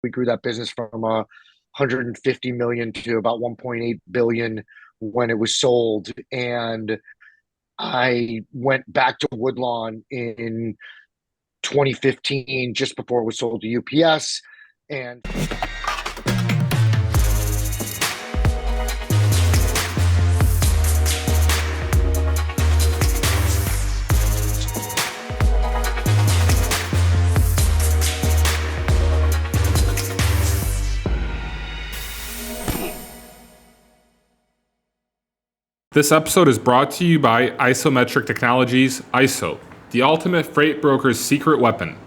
We grew that business from 150 million to about 1.8 billion when it was sold. And I went back to Woodlawn in 2015, just before it was sold to UPS. And this episode is brought to you by Isometric Technologies, ISO, the ultimate freight broker's secret weapon.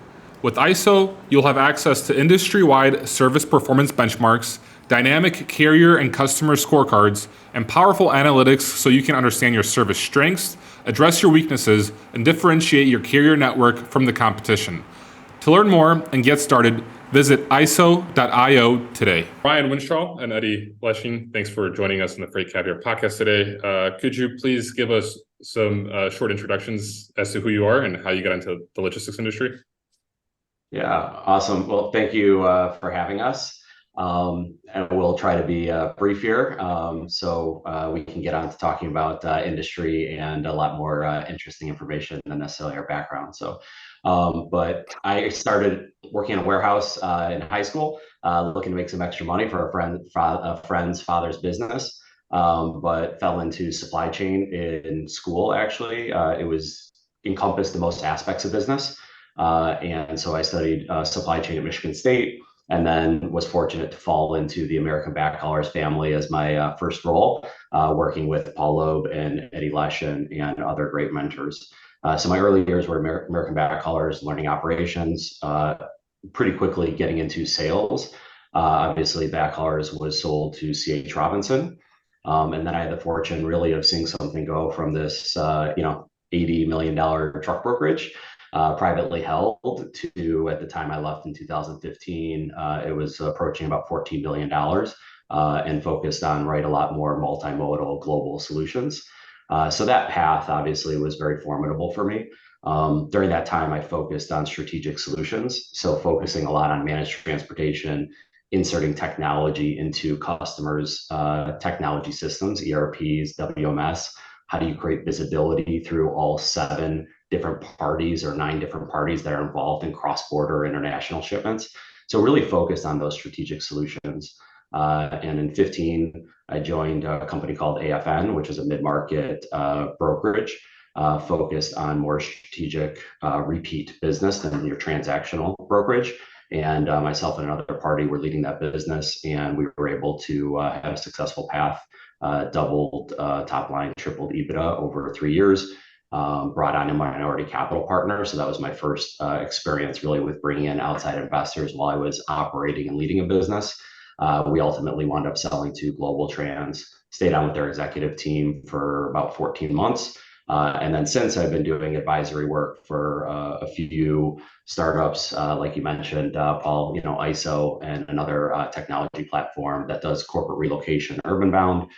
With ISO, you'll have access to industry-wide service performance benchmarks, dynamic carrier and customer scorecards, and powerful analytics so you can understand your service strengths, address your weaknesses, and differentiate your carrier network from the competition. To learn more and get started, visit iso.io today. Brian Winshall and Eddie Leshin, thanks for joining us on the Freight Caviar podcast today. Could you please give us some short introductions as to who you are and how you got into the logistics industry? Yeah, awesome. Well, thank you for having us. And we'll try to be brief here so we can get on to talking about industry and a lot more interesting information than necessarily our background. But I started working in a warehouse in high school, looking to make some extra money for a friend's father's business, but fell into supply chain in school, actually. It was encompassed the most aspects of business. And so I studied supply chain at Michigan State, and then was fortunate to fall into the American Backhaulers family as my first role, working with Paul Loeb and Eddie Leshin and other great mentors. So my early years were American Backhaulers, learning operations, pretty quickly getting into sales. Obviously, Backhaulers was sold to C.H. Robinson. And then I had the fortune really of seeing something go from this, $80 million truck brokerage, privately held, to, at the time I left in 2015, it was approaching about $14 billion, and focused on a lot more multimodal global solutions. So that path obviously was very formidable for me. During that time, I focused on strategic solutions. So focusing a lot on managed transportation, inserting technology into customers' technology systems, ERPs, WMS. How do you create visibility through all 7 different parties or 9 different parties that are involved in cross-border international shipments? So really focused on those strategic solutions. And in 15, I joined a company called AFN, which is a mid-market brokerage, focused on more strategic repeat business than your transactional brokerage. And myself and another party were leading that business, and we were able to have a successful path, doubled top line, tripled EBITDA over 3 years, brought on a minority capital partner. So that was my first experience really with bringing in outside investors while I was operating and leading a business. We ultimately wound up selling to GlobalTranz, stayed on with their executive team for about 14 months. And then since, I've been doing advisory work for a few startups, like you mentioned, Paul, ISO, and another technology platform that does corporate relocation, urban bound,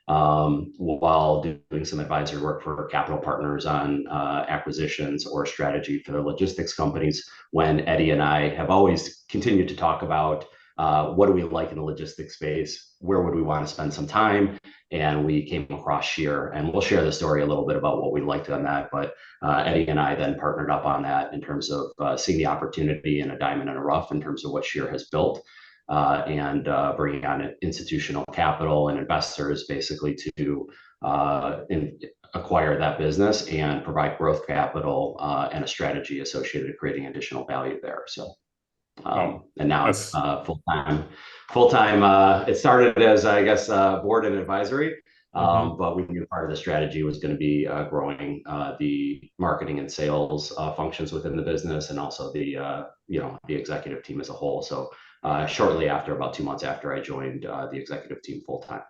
while doing some advisory work for capital partners on acquisitions or strategy for the logistics companies. When Eddie and I have always continued to talk about what do we like in the logistics space, where would we want to spend some time, and we came across Sheer, and we'll share the story a little bit about what we liked on that. But Eddie and I then partnered up on that in terms of seeing the opportunity in a diamond in a rough in terms of what Sheer has built, and bringing on institutional capital and investors basically to acquire that business and provide growth capital and a strategy associated with creating additional value there. So. And now it's full-time. It started as, I guess, board and advisory, but we knew part of the strategy was going to be growing the marketing and sales functions within the business, and also the executive team as a whole. So shortly after, about 2 months after, I joined the executive team full-time.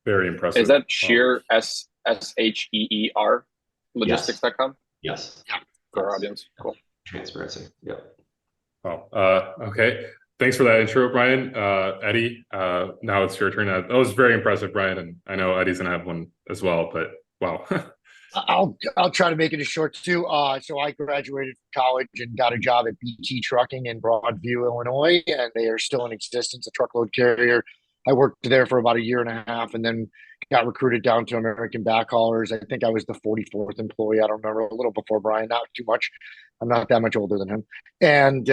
Very impressive. Is that Sheer, SHEER, logistics.com? Yes. Yeah. For our audience. Cool. Transparency. Yep. Well, okay. Thanks for that intro, Brian. Eddie, now it's your turn. That was very impressive, Brian. And I know Eddie's going to have one as well, but wow. I'll try to make it as short too. So I graduated from college and got a job at BT Trucking in Broadview, Illinois, and they are still in existence, a truckload carrier. I worked there for about a year and a half, and then got recruited down to American Backhaulers. I think I was the 44th employee. I don't remember, a little before Brian, not too much. I'm not that much older than him. And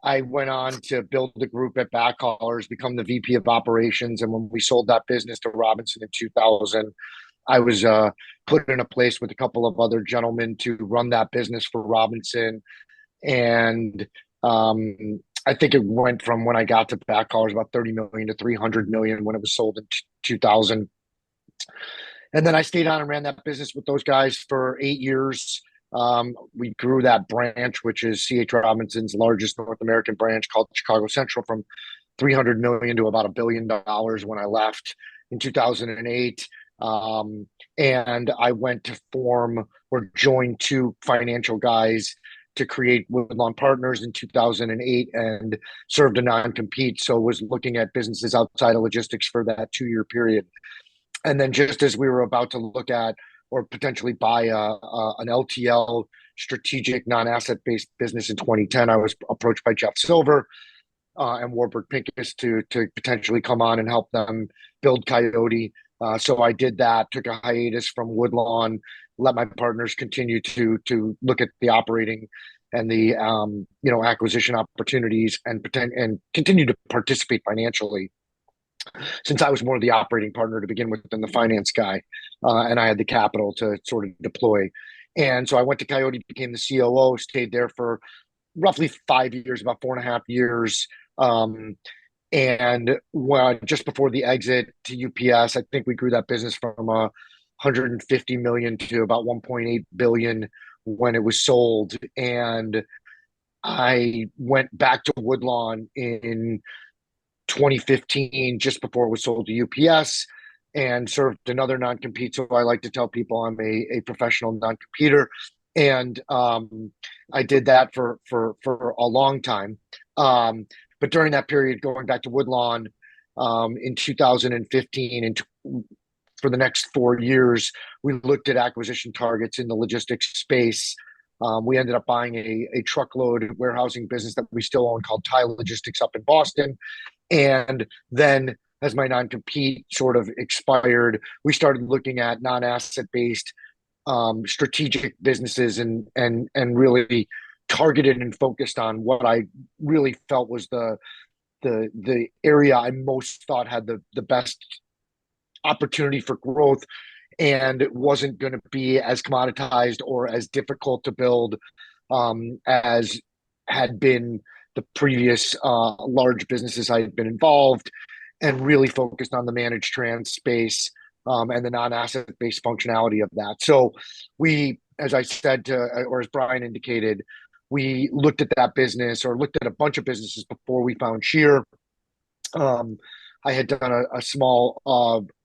I went on to build the group at Backhaulers, become the VP of operations. And when we sold that business to Robinson in 2000, I was put in a place with a couple of other gentlemen to run that business for Robinson. And I think it went from when I got to Backhaulers about 30 million to 300 million when it was sold in 2000. And then I stayed on and ran that business with those guys for 8 years. We grew that branch, which is C.H. Robinson's largest North American branch, called Chicago Central, from 300 million to about $1 billion when I left in 2008. And I went to form or join two financial guys to create Woodlawn Partners in 2008 and served a non-compete. So was looking at businesses outside of logistics for that 2-year period. And then just as we were about to look at or potentially buy an LTL strategic non-asset-based business in 2010, I was approached by Jeff Silver and Warburg Pincus to potentially come on and help them build Coyote. So I did that, took a hiatus from Woodlawn, let my partners continue to look at the operating and the acquisition opportunities and continue to participate financially, since I was more of the operating partner to begin with than the finance guy, and I had the capital to sort of deploy. And so I went to Coyote, became the COO, stayed there for roughly 5 years, about 4.5 years. And just before the exit to UPS, I think we grew that business from 150 million to about 1.8 billion when it was sold. And I went back to Woodlawn in 2015, just before it was sold to UPS, and served another non-compete. So I like to tell people I'm a professional non-competer. And I did that for a long time. But during that period, going back to Woodlawn in 2015 and for the next 4 years, we looked at acquisition targets in the logistics space. We ended up buying a truckload warehousing business that we still own called Tie Logistics up in Boston. And then as my non-compete sort of expired, we started looking at non-asset-based strategic businesses and really targeted and focused on what I really felt was the area I most thought had the best opportunity for growth, and it wasn't going to be as commoditized or as difficult to build as had been the previous large businesses I had been involved, and really focused on the managed trans space and the non-asset-based functionality of that. So we, as I said, or as Brian indicated, we looked at that business or looked at a bunch of businesses before we found Sheer. I had done a small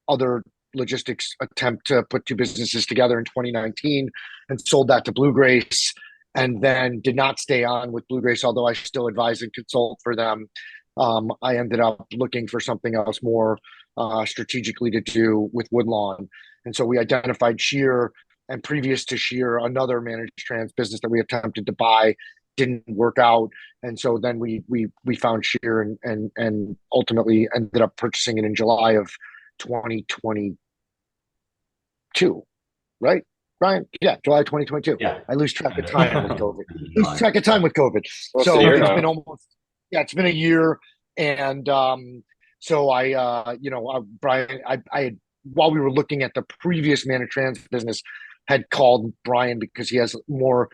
other logistics attempt to put two businesses together in 2019 and sold that to Blue Grace, and then did not stay on with Blue Grace, although I still advise and consult for them. I ended up looking for something else more strategically to do with Woodlawn. And so we identified Sheer, and previous to Sheer, another managed trans business that we attempted to buy didn't work out. And so then we found Sheer and ultimately ended up purchasing it in July of 2022, right, Brian? Yeah, July 2022. Yeah. I lose track of time with COVID. So it's been almost, it's been a year. And so Brian, I while we were looking at the previous managed trans business, had called Brian because he has more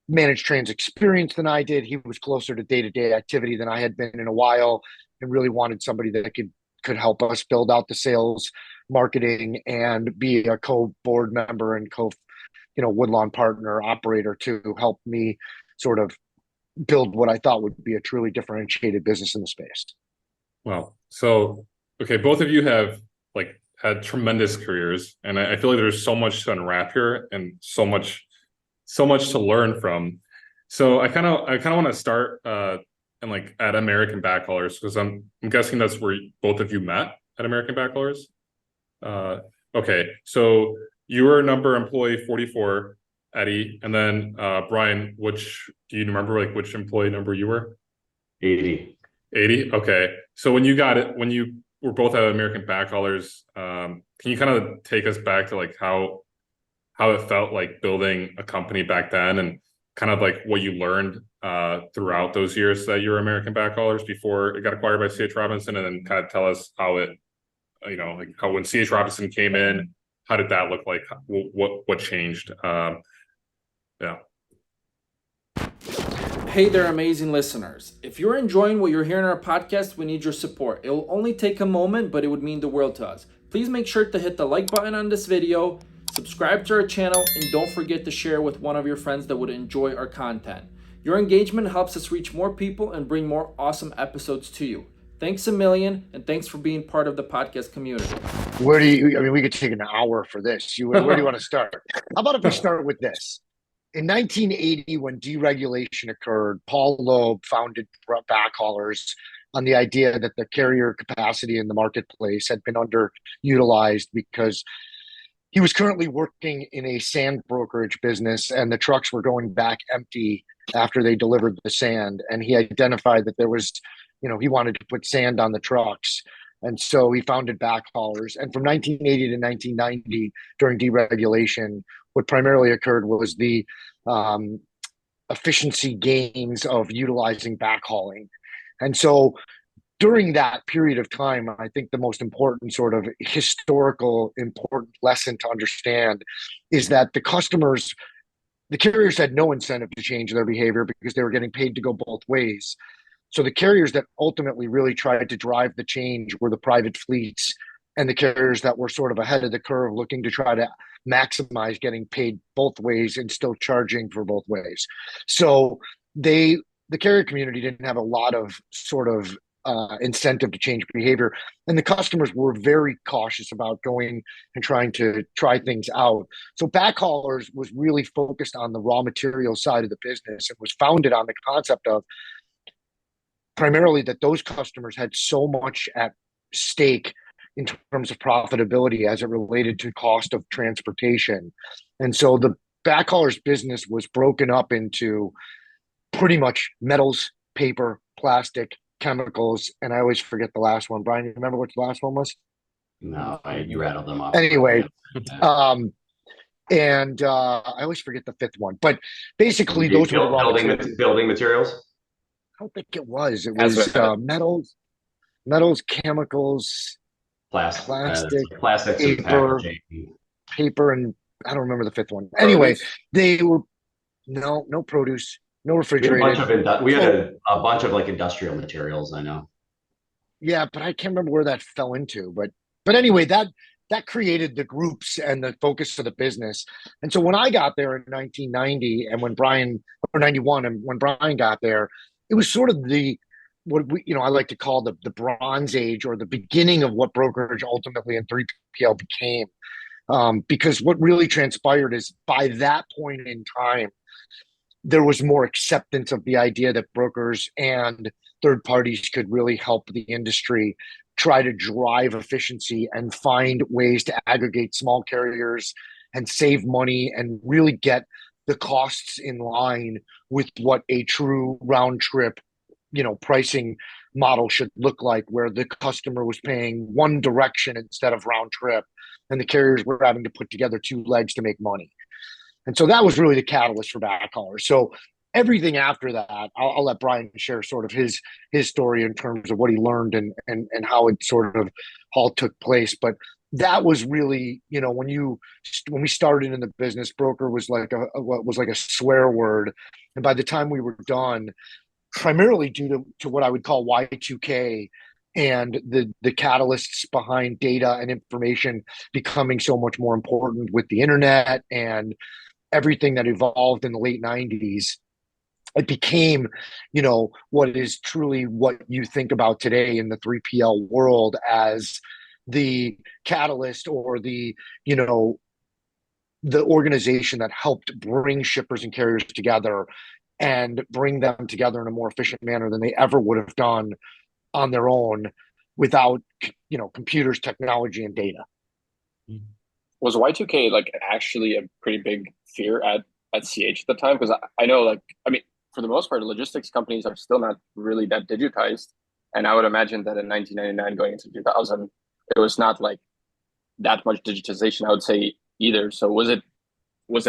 managed trans experience than I did. He was closer to day-to-day activity than I had been in a while, and really wanted somebody that could help us build out the sales, marketing, and be a co-board member and Woodlawn partner operator to help me sort of build what I thought would be a truly differentiated business in the space. Wow. So, okay, both of you have had tremendous careers, and I feel like there's so much to unwrap here and so much to learn from. So I kind of want to start at American Backhaulers, because I'm guessing that's where both of you met at American Backhaulers. Okay, so you were number employee 44, Eddie, and then Brian, do you remember like which employee number you were? 80. 80. Okay. So when you were both at American Backhaulers, can you kind of take us back to like how it felt like building a company back then, and kind of like what you learned throughout those years that you were American Backhaulers before it got acquired by C.H. Robinson, and then kind of tell us how it, like how when C.H. Robinson came in, how did that look like? What changed? Yeah. Hey there, amazing listeners. If you're enjoying what you're hearing on our podcast, we need your support. It will only take a moment, but it would mean the world to us. Please make sure to hit the like button on this video, subscribe to our channel, and don't forget to share with one of your friends that would enjoy our content. Your engagement helps us reach more people and bring more awesome episodes to you. Thanks a million, and thanks for being part of the podcast community. We could take an hour for this. Where do you want to start? How about if we start with this? In 1980, when deregulation occurred, Paul Loeb founded Backhaulers on the idea that the carrier capacity in the marketplace had been underutilized because he was currently working in a sand brokerage business and the trucks were going back empty after they delivered the sand. And he identified that there was, he wanted to put sand on the trucks. And so he founded Backhaulers. And from 1980 to 1990, during deregulation, what primarily occurred was the efficiency gains of utilizing backhauling. And so during that period of time, I think the most important sort of historical important lesson to understand is that the carriers had no incentive to change their behavior because they were getting paid to go both ways. So the carriers that ultimately really tried to drive the change were the private fleets and the carriers that were sort of ahead of the curve, looking to try to maximize getting paid both ways and still charging for both ways. So the carrier community didn't have a lot of sort of incentive to change behavior. And the customers were very cautious about going and trying to try things out. So Backhaulers was really focused on the raw material side of the business. It was founded on the concept of primarily that those customers had so much at stake in terms of profitability as it related to cost of transportation. And so the Backhaulers business was broken up into pretty much metals, paper, plastic, chemicals, and I always forget the last one. Brian, you remember what the last one was? No, you rattled them off. Anyway, and I always forget the fifth one. But basically, those were building materials. I don't think it was. It was metals, chemicals, plastics, paper, and I don't remember the fifth one. Anyway, they were no produce. No refrigerated. We had a bunch of like industrial materials, I know. Yeah, but I can't remember where that fell into. But anyway, that created the groups and the focus of the business. And so when I got there in 1990 and when Brian, or 91, and when Brian got there, it was sort of I like to call the Bronze Age, or the beginning of what brokerage ultimately in 3PL became. Because what really transpired is by that point in time, there was more acceptance of the idea that brokers and third parties could really help the industry try to drive efficiency and find ways to aggregate small carriers and save money and really get the costs in line with what a true round trip, pricing model should look like, where the customer was paying one direction instead of round trip, and the carriers were having to put together two legs to make money. And so that was really the catalyst for Backhaulers. So everything after that, I'll let Brian share sort of his story in terms of what he learned and how it sort of all took place. But that was really, when we started in the business, broker was like a swear word. And by the time we were done, primarily due to what I would call Y2K and the catalysts behind data and information becoming so much more important with the internet and everything that evolved in the late 90s, it became, what is truly what you think about today in the 3PL world as the catalyst, or the organization that helped bring shippers and carriers together and bring them together in a more efficient manner than they ever would have done on their own without, computers, technology, and data. Was Y2K like actually a pretty big fear at CH at the time? Because I know, like, I mean, for the most part, logistics companies are still not really that digitized, and I would imagine that in 1999 going into 2000, it was not like that much digitization, I would say, either. So was it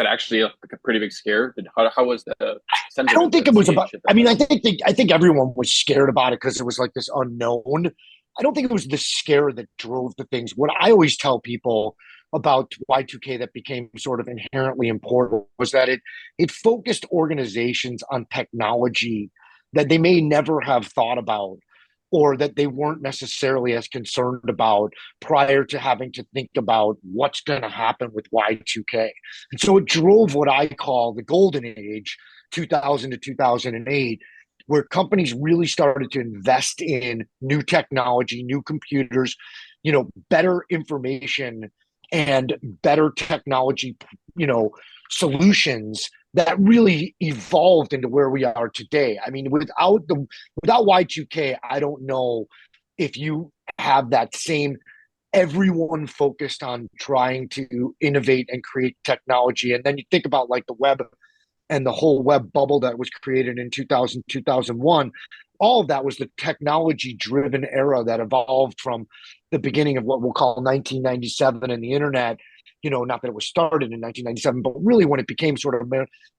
actually like a pretty big scare? How was the I don't sentiment think at it was CH about. at I that mean, time? I think everyone was scared about it because it was like this unknown. I don't think it was the scare that drove the things. What I always tell people about Y2K that became sort of inherently important was that it focused organizations on technology that they may never have thought about or that they weren't necessarily as concerned about prior to having to think about what's going to happen with Y2K. And so it drove what I call the golden age, 2000 to 2008, where companies really started to invest in new technology, new computers, better information and better technology, solutions that really evolved into where we are today. I mean, without Y2K, I don't know if you have that same everyone focused on trying to innovate and create technology. And then you think about like the web and the whole web bubble that was created in 2000, 2001. All of that was the technology driven era that evolved from the beginning of what we'll call 1997 and the internet. Not that it was started in 1997, but really when it became sort of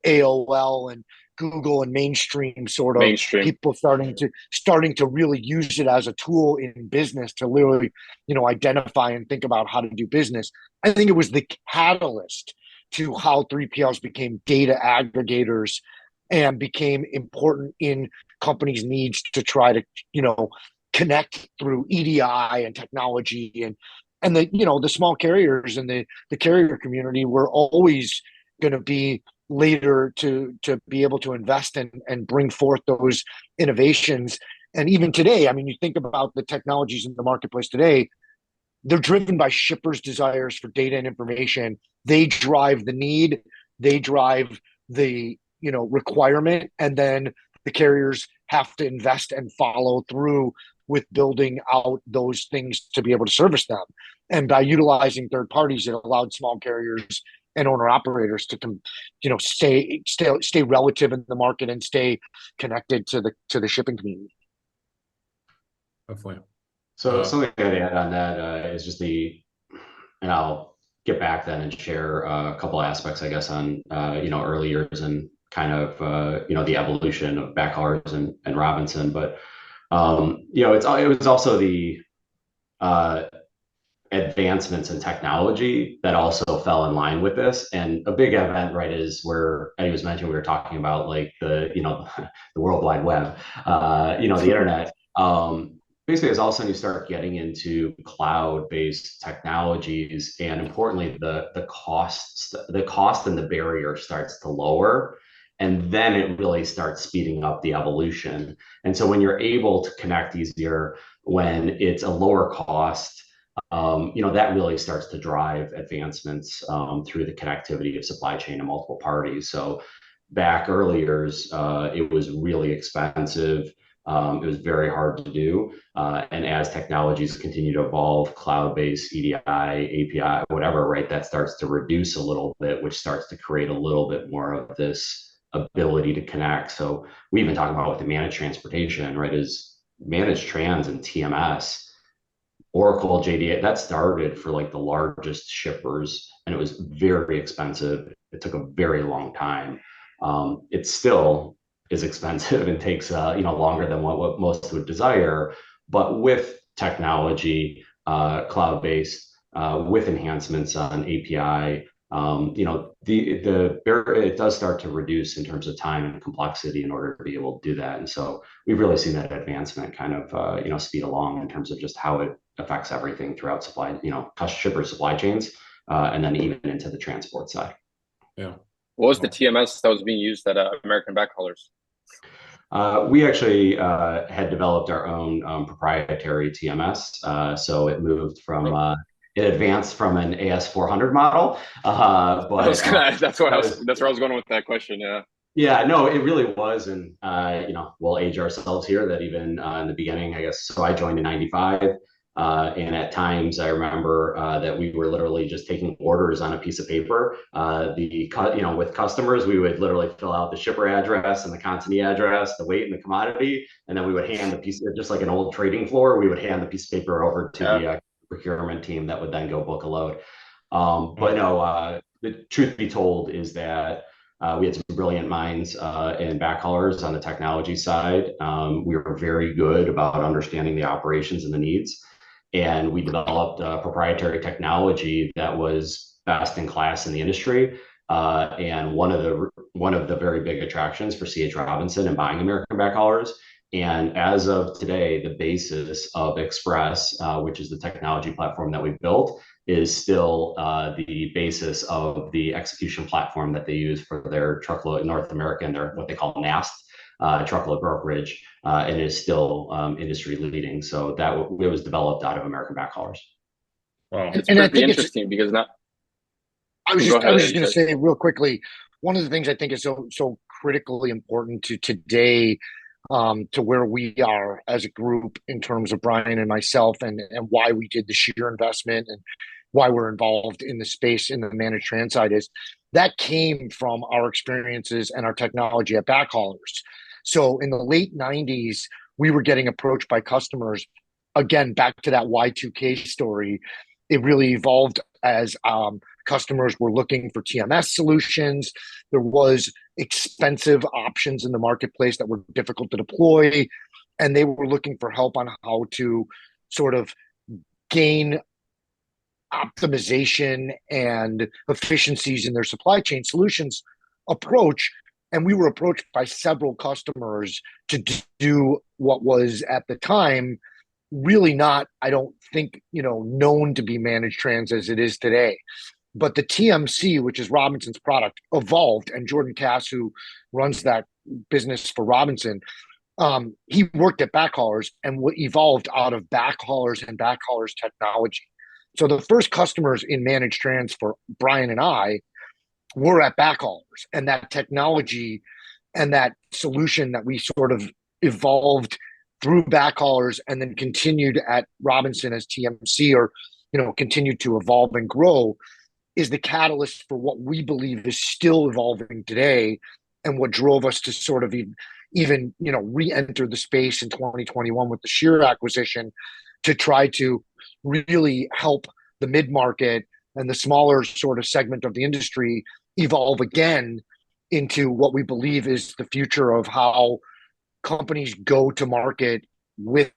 AOL and Google and mainstream sort of Mainstream. people starting to really use it as a tool in business to literally, identify and think about how to do business. I think it was the catalyst to how 3PLs became data aggregators and became important in companies' needs to try to, connect through EDI and technology and the small carriers and the carrier community were always going to be later to be able to invest and bring forth those innovations. And even today, I mean, you think about the technologies in the marketplace today, they're driven by shippers' desires for data and information. They drive the need, they drive the requirement, and then the carriers have to invest and follow through with building out those things to be able to service them. And by utilizing third parties, it allowed small carriers and owner operators to stay relative in the market and stay connected to the shipping community. Definitely. So something I'd add on that is just and I'll get back then and share a couple aspects, I guess, on early years and kind of the evolution of backhaulers and Robinson. But it was also the advancements in technology that also fell in line with this. And a big event, right, is where Eddie was mentioning, we were talking about like the World Wide Web, the internet. Basically, as all of a sudden you start getting into cloud-based technologies, and importantly, the cost and the barrier starts to lower, and then it really starts speeding up the evolution. And so when you're able to connect easier, when it's a lower cost, that really starts to drive advancements through the connectivity of supply chain and multiple parties. So back earlier, it was really expensive. It was very hard to do. And as technologies continue to evolve, cloud-based EDI, API, whatever, right, that starts to reduce a little bit, which starts to create a little bit more of this ability to connect. So we even talk about with the managed transportation, right, is managed trans and TMS, Oracle, JDA, that started for like the largest shippers, and it was very expensive. It took a very long time. It still is expensive and takes longer than what most would desire. But with technology, cloud-based, with enhancements on API, it does start to reduce in terms of time and complexity in order to be able to do that. And so we've really seen that advancement kind of speed along in terms of just how it affects everything throughout shipper supply chains, and then even into the transport side. Yeah. What was the TMS that was being used at American Backhaulers? We actually had developed our own proprietary TMS. So it moved from it advanced from an AS400 model. But that's where I was going with that question. Yeah. Yeah, no, it really was. And, we'll age ourselves here that even in the beginning, I guess, so I joined in 95. And at times, I remember that we were literally just taking orders on a piece of paper. With customers, we would literally fill out the shipper address and the consignee address, the weight and the commodity, and then we would hand the piece, just like an old trading floor, we would hand the piece of paper over to the procurement team that would then go book a load. But no, the truth be told is that we had some brilliant minds in backhaulers on the technology side. We were very good about understanding the operations and the needs. And we developed proprietary technology that was best in class in the industry. And one of the very big attractions for C.H. Robinson and buying American Backhaulers. And as of today, the basis of Express, which is the technology platform that we built, is still the basis of the execution platform that they use for their truckload North American, or what they call NAST, truckload brokerage, and is still industry leading. So that it was developed out of American Backhaulers. Wow, it's pretty interesting because now. I was just going to say real quickly, one of the things I think is so critically important to today, to where we are as a group in terms of Brian and myself, and why we did the sheer investment and why we're involved in the space in the managed trans side, is that came from our experiences and our technology at Backhaulers. So in the late 90s, we were getting approached by customers. Again, back to that Y2K story, it really evolved as customers were looking for TMS solutions. There was expensive options in the marketplace that were difficult to deploy, and they were looking for help on how to sort of gain optimization and efficiencies in their supply chain solutions approach. And we were approached by several customers to do what was at the time really not, I don't think, known to be managed trans as it is today. But the TMC, which is Robinson's product, evolved, and Jordan Cass, who runs that business for Robinson, he worked at Backhaulers and evolved out of Backhaulers and Backhaulers technology. So the first customers in managed trans for Brian and I were at Backhaulers, and that technology and that solution that we sort of evolved through Backhaulers and then continued at Robinson as TMC, or continued to evolve and grow, is the catalyst for what we believe is still evolving today, and what drove us to sort of even re-enter the space in 2021 with the Sheer acquisition, to try to really help the mid-market and the smaller sort of segment of the industry evolve again into what we believe is the future of how companies go to market with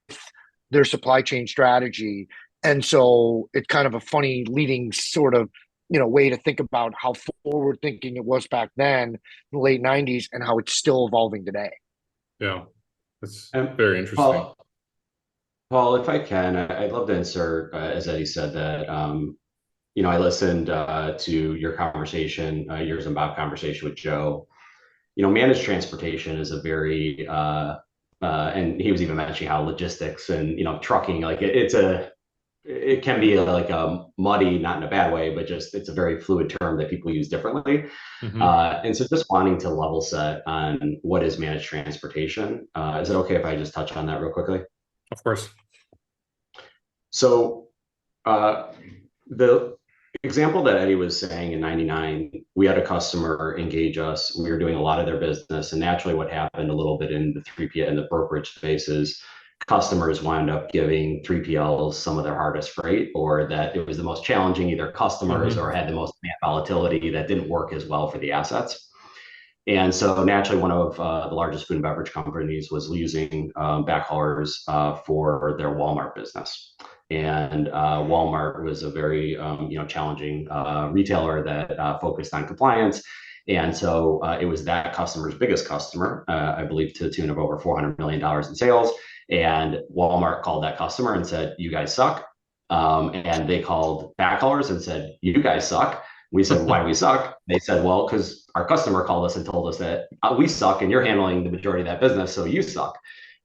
their supply chain strategy. And so it's kind of a funny leading sort of way to think about how forward thinking it was back then in the late 90s, and how it's still evolving today. Yeah, that's very interesting. Paul, if I can, I'd love to insert, as Eddie said, that I listened to your conversation, yours and Bob's conversation with Joe. Managed transportation is a very, and he was even mentioning how logistics and trucking, like it can be like a muddy, not in a bad way, but just it's a very fluid term that people use differently. Mm-hmm. And so just wanting to level set on what is managed transportation. Is it okay if I just touch on that real quickly? Of course. So the example that Eddie was saying in 99, we had a customer engage us. We were doing a lot of their business. And naturally what happened a little bit in the 3PL and the brokerage space is customers wound up giving 3PLs some of their hardest freight, or that it was the most challenging, either customers or had the most volatility that didn't work as well for the assets. And so naturally, one of the largest food and beverage companies was using backhaulers for their Walmart business. And Walmart was a very challenging retailer that focused on compliance. And so it was that customer's biggest customer, I believe, to the tune of over $400 million in sales. And Walmart called that customer and said, "You guys suck." And they called Backhaulers and said, "You guys suck." We said, "Why do we suck?" They said, "Well, because our customer called us and told us that we suck and you're handling the majority of that business, so you suck."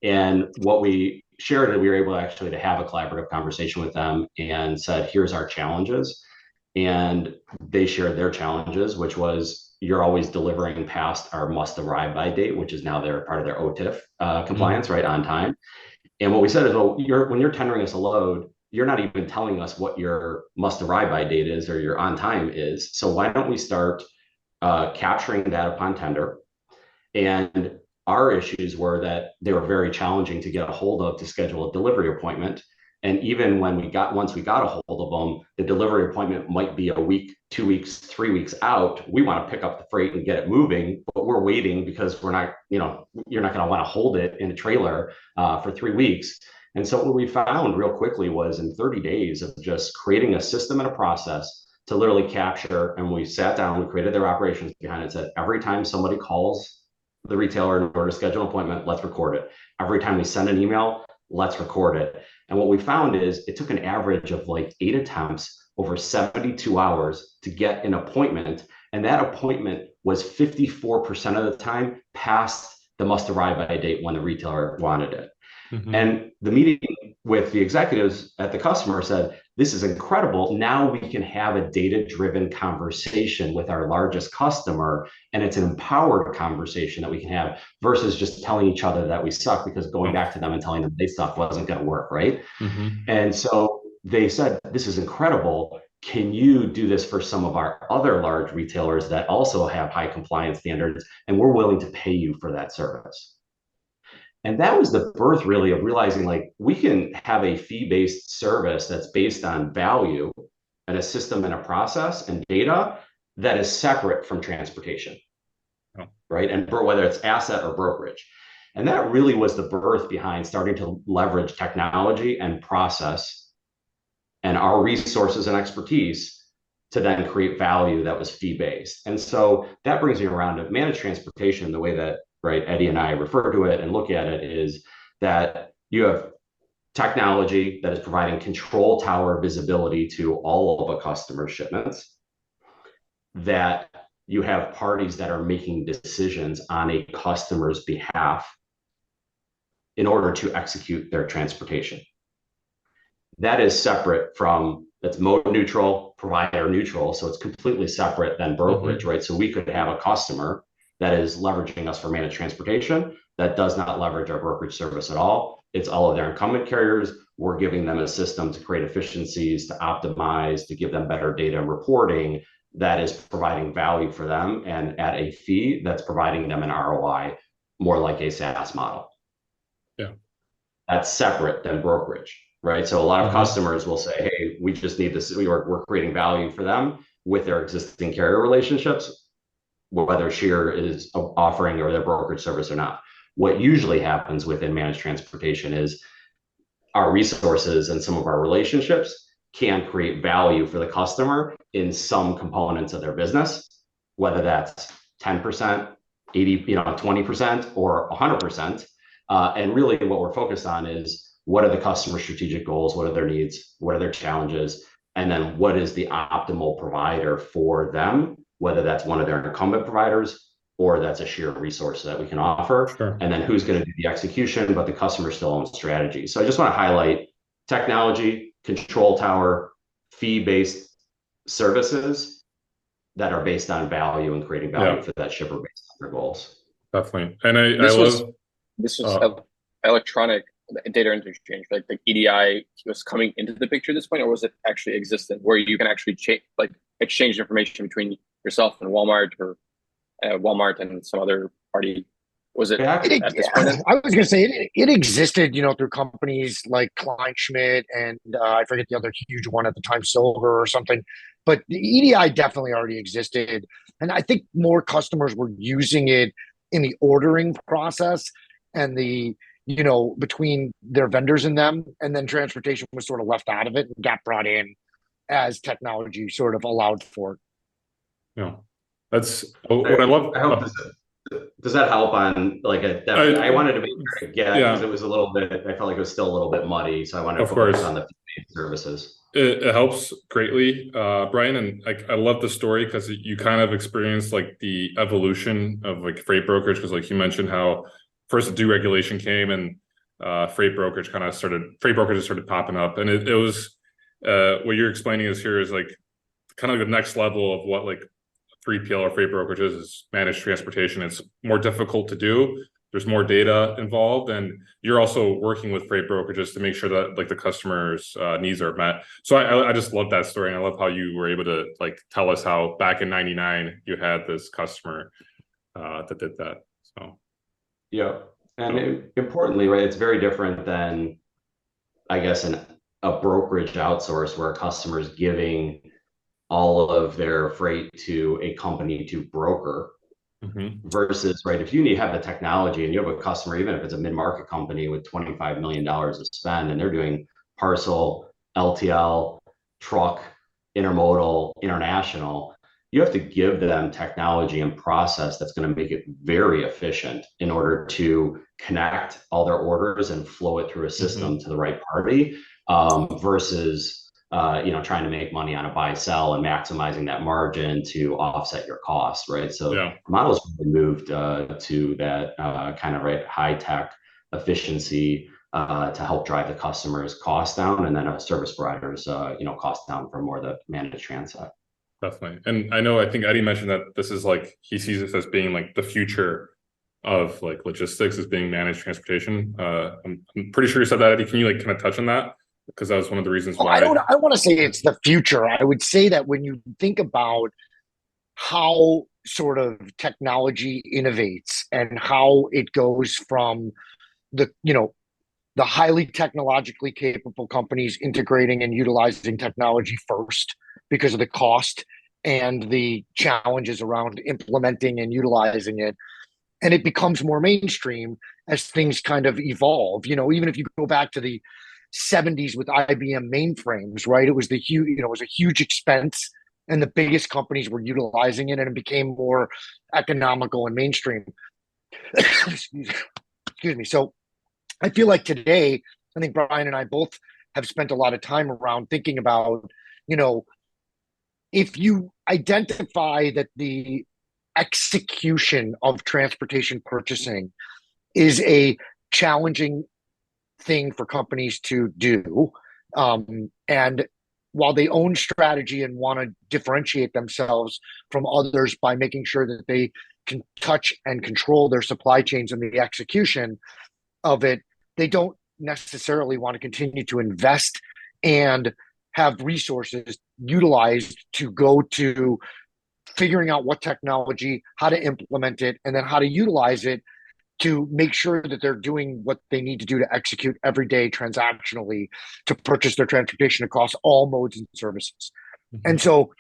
And what we shared, that we were able actually to have a collaborative conversation with them and said, "Here's our challenges." And they shared their challenges, which was, you're always delivering past our must arrive by date, which is now they're part of their OTIF compliance, right, on time. And what we said is, well, when you're tendering us a load, you're not even telling us what your must arrive by date is or your on time is. So why don't we start capturing that upon tender? And our issues were that they were very challenging to get a hold of to schedule a delivery appointment. And even when once we got a hold of them, the delivery appointment might be a week, 2 weeks, 3 weeks out. We want to pick up the freight and get it moving, but we're waiting because we're not, you're not going to want to hold it in a trailer for 3 weeks. And so what we found real quickly was in 30 days of just creating a system and a process to literally capture, and we sat down, we created their operations behind it, said every time somebody calls the retailer in order to schedule an appointment, let's record it. Every time we send an email, let's record it. And what we found is it took an average of like 8 attempts over 72 hours to get an appointment. And that appointment was 54% of the time past the must arrive by date when the retailer wanted it. Mm-hmm. And the meeting with the executives at the customer said, this is incredible. Now we can have a data-driven conversation with our largest customer, and it's an empowered conversation that we can have versus just telling each other that we suck, because going back to them and telling them they suck wasn't going to work, right? Mm-hmm. And so they said, this is incredible. Can you do this for some of our other large retailers that also have high compliance standards, and we're willing to pay you for that service? And that was the birth really of realizing like we can have a fee-based service that's based on value and a system and a process and data that is separate from transportation, right? And whether it's asset or brokerage. And that really was the birth behind starting to leverage technology and process and our resources and expertise to then create value that was fee-based. And so that brings me around to managed transportation. The way that Eddie and I refer to it and look at it is that you have technology that is providing control tower visibility to all of a customer's shipments, that you have parties that are making decisions on a customer's behalf in order to execute their transportation. That is separate from, that's mode neutral, provider neutral, so it's completely separate than brokerage, right? So we could have a customer that is leveraging us for managed transportation that does not leverage our brokerage service at all. It's all of their incumbent carriers. We're giving them a system to create efficiencies, to optimize, to give them better data and reporting that is providing value for them, and at a fee that's providing them an ROI, more like a SaaS model. Yeah. That's separate than brokerage, right? So a lot of customers will say, hey, we just need this. We're creating value for them with their existing carrier relationships, whether Sheer is offering or their brokerage service or not. What usually happens within managed transportation is our resources and some of our relationships can create value for the customer in some components of their business, whether that's 10%, 80, 20%, or 100%. And really what we're focused on is what are the customer strategic goals? What are their needs? What are their challenges? And then what is the optimal provider for them, whether that's one of their incumbent providers or that's a Sheer resource that we can offer. Sure. And then who's going to do the execution, but the customer still owns strategy. So I just want to highlight technology, control tower, fee-based services that are based on value and creating value for that shipper based on their goals. Definitely. And this was electronic data interchange, like the EDI was coming into the picture at this point, or was it actually existent where you can actually exchange information between yourself and Walmart, or Walmart and some other party? Was it at this point? I was going to say it existed, through companies like Klein Schmidt and I forget the other huge one at the time, Silver or something. But the EDI definitely already existed, and I think more customers were using it in the ordering process and the between their vendors and them, and then transportation was sort of left out of it and got brought in as technology sort of allowed for it. Yeah, that's what I love. I hope does that help on I wanted to make sure because it was a little bit, I felt like it was still a little bit muddy, so I wanted to focus on the services. It helps greatly, Brian, and I love the story because you kind of experienced the evolution of freight brokerage, because you mentioned how first the deregulation came and freight brokerage started popping up, and it was what you're explaining is kind of the next level of what 3PL or freight brokerage is managed transportation. It's more difficult to do, there's more data involved, and you're also working with freight brokerages to make sure that like the customers' needs are met. So I just love that story, and I love how you were able to like tell us how back in '99 you had this customer that did that. So yeah, and importantly, right, it's very different than, I guess, a brokerage outsource where a customer is giving all of their freight to a company to broker. Versus, right, if you have the technology and you have a customer, even if it's a mid-market company with $25 million to spend, and they're doing parcel, LTL, truck, intermodal, international, you have to give them technology and process that's going to make it very efficient in order to connect all their orders and flow it through a system to the right party, versus trying to make money on a buy sell and maximizing that margin to offset your costs, right? So the model's really moved to that kind of high tech efficiency to help drive the customers' costs down, and then service providers cost down for more of the managed transit. Definitely. And I think Eddie mentioned that this is like, he sees this as being like the future of like logistics as being managed transportation. I'm pretty sure you said that, Eddie. Can you like kind of touch on that? Because that was one of the reasons why. I want to say it's the future. I would say that when you think about how sort of technology innovates and how it goes from the highly technologically capable companies integrating and utilizing technology first because of the cost and the challenges around implementing and utilizing it. And it becomes more mainstream as things kind of evolve. Even if you go back to the 70s with IBM mainframes, right? It was it was a huge expense, and the biggest companies were utilizing it, and it became more economical and mainstream. Excuse me. So I feel like today, I think Brian and I both have spent a lot of time around thinking about, if you identify that the execution of transportation purchasing is a challenging thing for companies to do, and while they own strategy and want to differentiate themselves from others by making sure that they can touch and control their supply chains and the execution of it, they don't necessarily want to continue to invest and have resources utilized to go to figuring out what technology, how to implement it, and then how to utilize it to make sure that they're doing what they need to do to execute every day transactionally to purchase their transportation across all modes and services. And so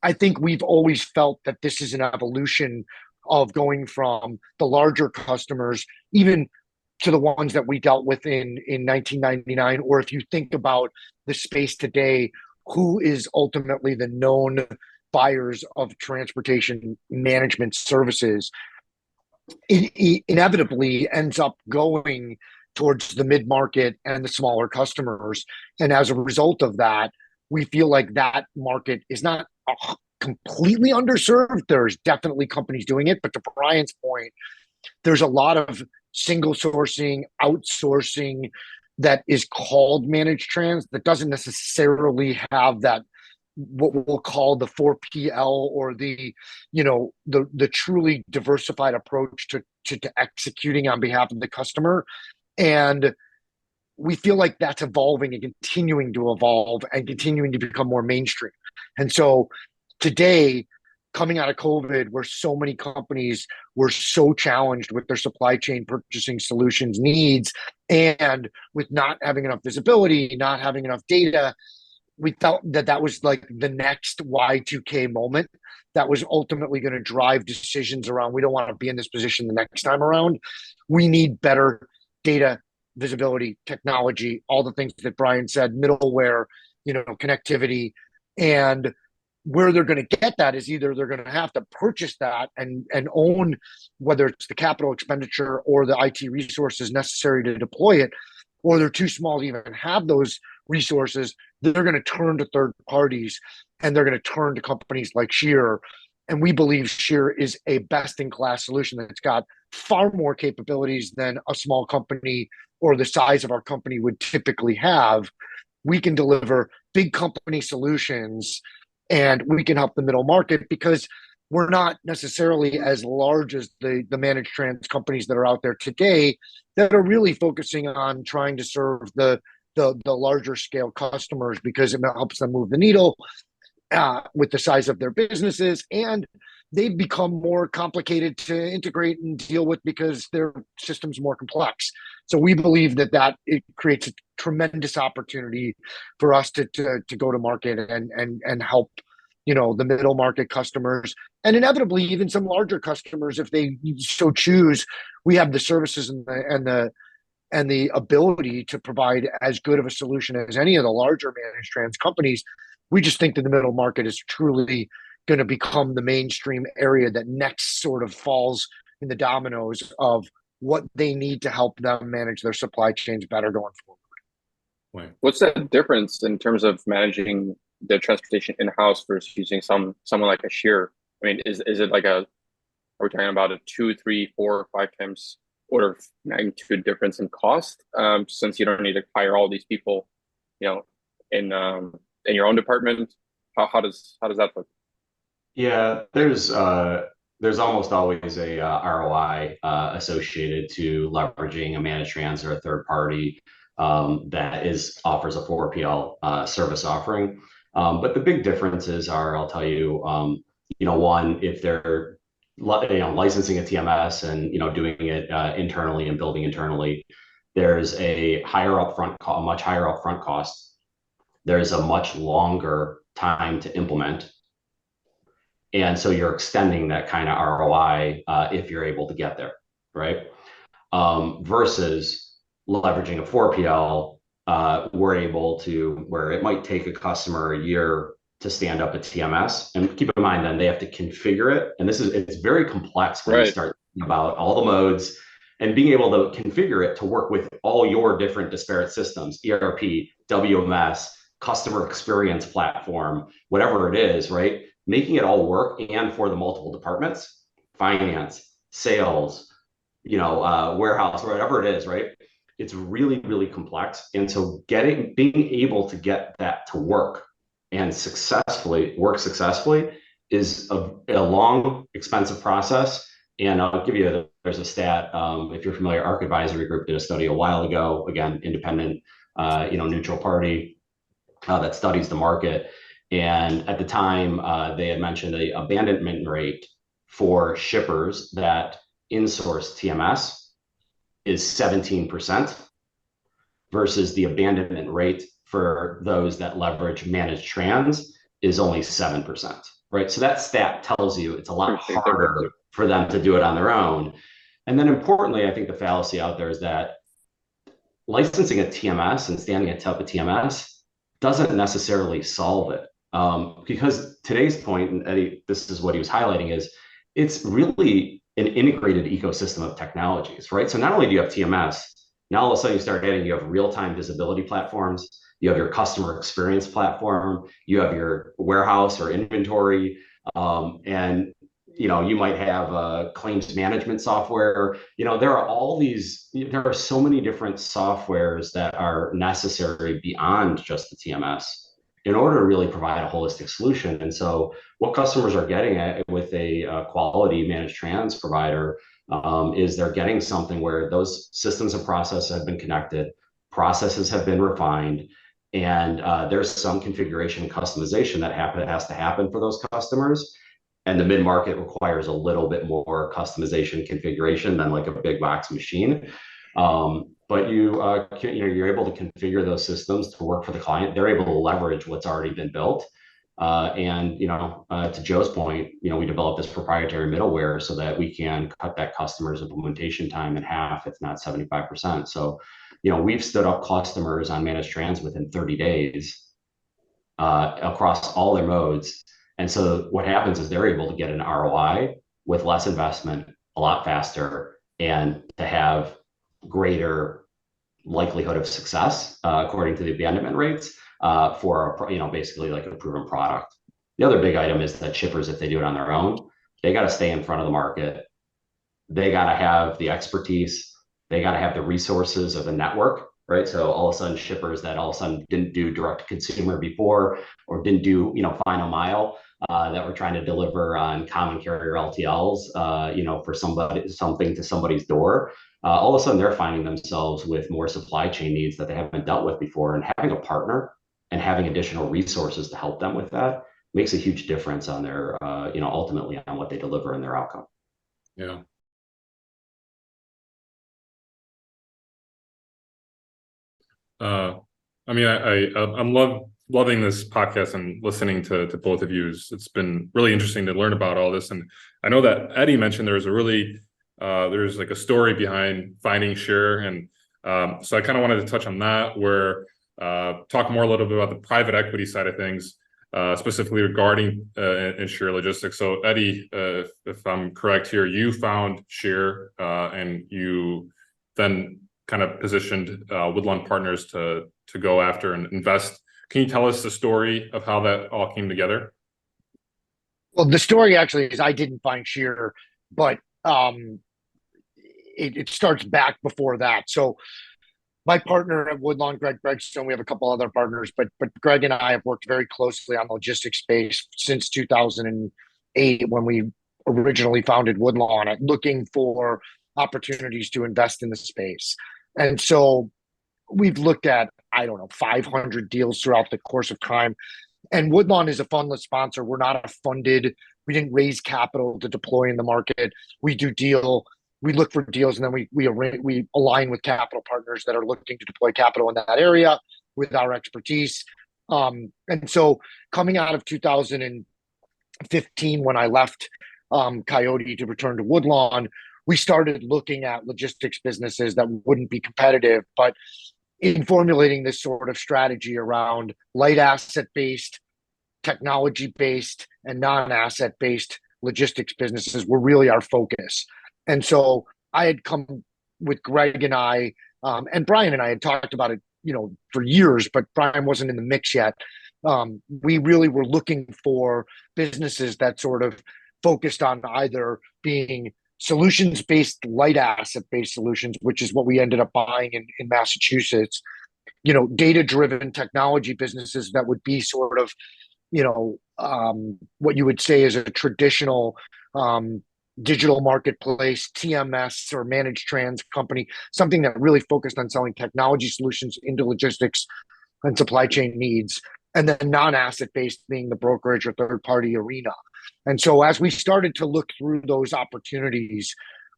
I think we've always felt that this is an evolution of going from the larger customers, even to the ones that we dealt with in 1999, or if you think about the space today, who is ultimately the known buyers of transportation management services, it inevitably ends up going towards the mid-market and the smaller customers. And as a result of that, we feel like that market is not completely underserved. There's definitely companies doing it, but to Brian's point, there's a lot of single sourcing, outsourcing that is called managed trans that doesn't necessarily have that, what we'll call the 4PL or the truly diversified approach to executing on behalf of the customer. And we feel like that's evolving and continuing to evolve and continuing to become more mainstream. And so today, coming out of COVID, where so many companies were so challenged with their supply chain purchasing solutions needs, and with not having enough visibility, not having enough data, we felt that was like the next Y2K moment that was ultimately going to drive decisions around, we don't want to be in this position the next time around. We need better data, visibility, technology, all the things that Brian said, middleware, connectivity. And where they're going to get that is either they're going to have to purchase that and own, whether it's the capital expenditure or the IT resources necessary to deploy it, or they're too small to even have those resources. They're going to turn to third parties, and they're going to turn to companies like Shear. And we believe Shear is a best-in-class solution that's got far more capabilities than a small company or the size of our company would typically have. We can deliver big company solutions, and we can help the middle market because we're not necessarily as large as the managed trans companies that are out there today that are really focusing on trying to serve the larger scale customers, because it helps them move the needle with the size of their businesses, and they've become more complicated to integrate and deal with because their system's more complex. So we believe that it creates a tremendous opportunity for us to go to market and help, you know, the middle market customers, and inevitably even some larger customers if they so choose. We have the services and the ability to provide as good of a solution as any of the larger managed trans companies. We just think that the middle market is truly going to become the mainstream area that next sort of falls in the dominoes of what they need to help them manage their supply chains better going forward. Right. What's the difference in terms of managing the transportation in-house versus using someone like a shear? I mean, is it like are we talking about a 2, 3, 4, 5 times order of magnitude difference in cost, since you don't need to hire all these people, you know, in your own department? How does that look? Yeah, there's almost always a ROI associated to leveraging a managed trans or a third party that offers a 4PL service offering. But the big differences are, I'll tell you, one, if they're licensing a TMS and doing it internally and building internally, there's a much higher upfront cost. There's a much longer time to implement. And so you're extending that kind of ROI if you're able to get there, right? Versus leveraging a 4PL, we're able to, where it might take a customer a year to stand up a TMS. And keep in mind, then they have to configure it. And it's very complex when you start thinking about all the modes and being able to configure it to work with all your different disparate systems, ERP, WMS, customer experience platform, whatever it is, right? Making it all work, and for the multiple departments, finance, sales, warehouse, whatever it is, right? It's really, really complex. And so being able to get that to work and work successfully is a long, expensive process. And I'll give you, there's a stat, if you're familiar, ARC Advisory Group did a study a while ago, again, independent, neutral party that studies the market. And at the time, they had mentioned the abandonment rate for shippers that insource TMS is 17% versus the abandonment rate for those that leverage managed trans is only 7%, right? So that stat tells you it's a lot harder for them to do it on their own. And then importantly, I think the fallacy out there is that licensing a TMS and standing atop a TMS doesn't necessarily solve it. Because today's point, and Eddie, this is what he was highlighting, is it's really an integrated ecosystem of technologies, right? So not only do you have TMS, now all of a sudden you have real-time visibility platforms, you have your customer experience platform, you have your warehouse or inventory, and you might have claims management software. There are so many different softwares that are necessary beyond just the TMS in order to really provide a holistic solution. And so what customers are getting at with a quality managed trans provider is they're getting something where those systems and processes have been connected, processes have been refined, and there's some configuration and customization that has to happen for those customers. And the mid-market requires a little bit more customization configuration than like a big box machine. But you're able to configure those systems to work for the client. They're able to leverage what's already been built. And to Joe's point, we developed this proprietary middleware so that we can cut that customer's implementation time in half, if not 75%. So, we've stood up customers on managed trans within 30 days across all their modes. And so what happens is they're able to get an ROI with less investment, a lot faster, and to have greater likelihood of success according to the abandonment rates for basically like a proven product. The other big item is that shippers, if they do it on their own, they got to stay in front of the market. They got to have the expertise. They got to have the resources of the network, right? So all of a sudden, shippers that all of a sudden didn't do direct to consumer before or didn't do final mile, that were trying to deliver on common carrier LTLs, for something to somebody's door. All of a sudden, they're finding themselves with more supply chain needs that they haven't dealt with before, and having a partner and having additional resources to help them with that makes a huge difference on their, ultimately on what they deliver and their outcome. Yeah. I mean, I'm loving this podcast and listening to both of you. It's been really interesting to learn about all this. And I know that Eddie mentioned there's like a story behind finding Share. And so I kind of wanted to touch on that, where talk more a little bit about the private equity side of things, specifically regarding Share Logistics. So Eddie, if I'm correct here, you found Share and you then kind of positioned Woodlawn Partners to go after and invest. Can you tell us the story of how that all came together? Well, the story actually is I didn't find Shearer, but it starts back before that. So my partner at Woodlawn, Greg Gregstone, we have a couple other partners, but Greg and I have worked very closely on the logistics space since 2008 when we originally founded Woodlawn, looking for opportunities to invest in the space. And so we've looked at, 500 deals throughout the course of time. And Woodlawn is a fundless sponsor. We're not a funded. We didn't raise capital to deploy in the market. We look for deals, and then we align with capital partners that are looking to deploy capital in that area with our expertise. And so coming out of 2015, when I left Coyote to return to Woodlawn, we started looking at logistics businesses that wouldn't be competitive, but in formulating this sort of strategy around light asset-based, technology-based, and non-asset-based logistics businesses were really our focus. And so I had come with Greg and I, and Brian and I had talked about it, for years, but Brian wasn't in the mix yet. We really were looking for businesses that sort of focused on either being solutions-based, light asset-based solutions, which is what we ended up buying in Massachusetts, data-driven technology businesses that would be sort of, what you would say is a traditional digital marketplace, TMS or managed trans company, something that really focused on selling technology solutions into logistics and supply chain needs, and then non-asset based being the brokerage or third-party arena. And so as we started to look through those opportunities,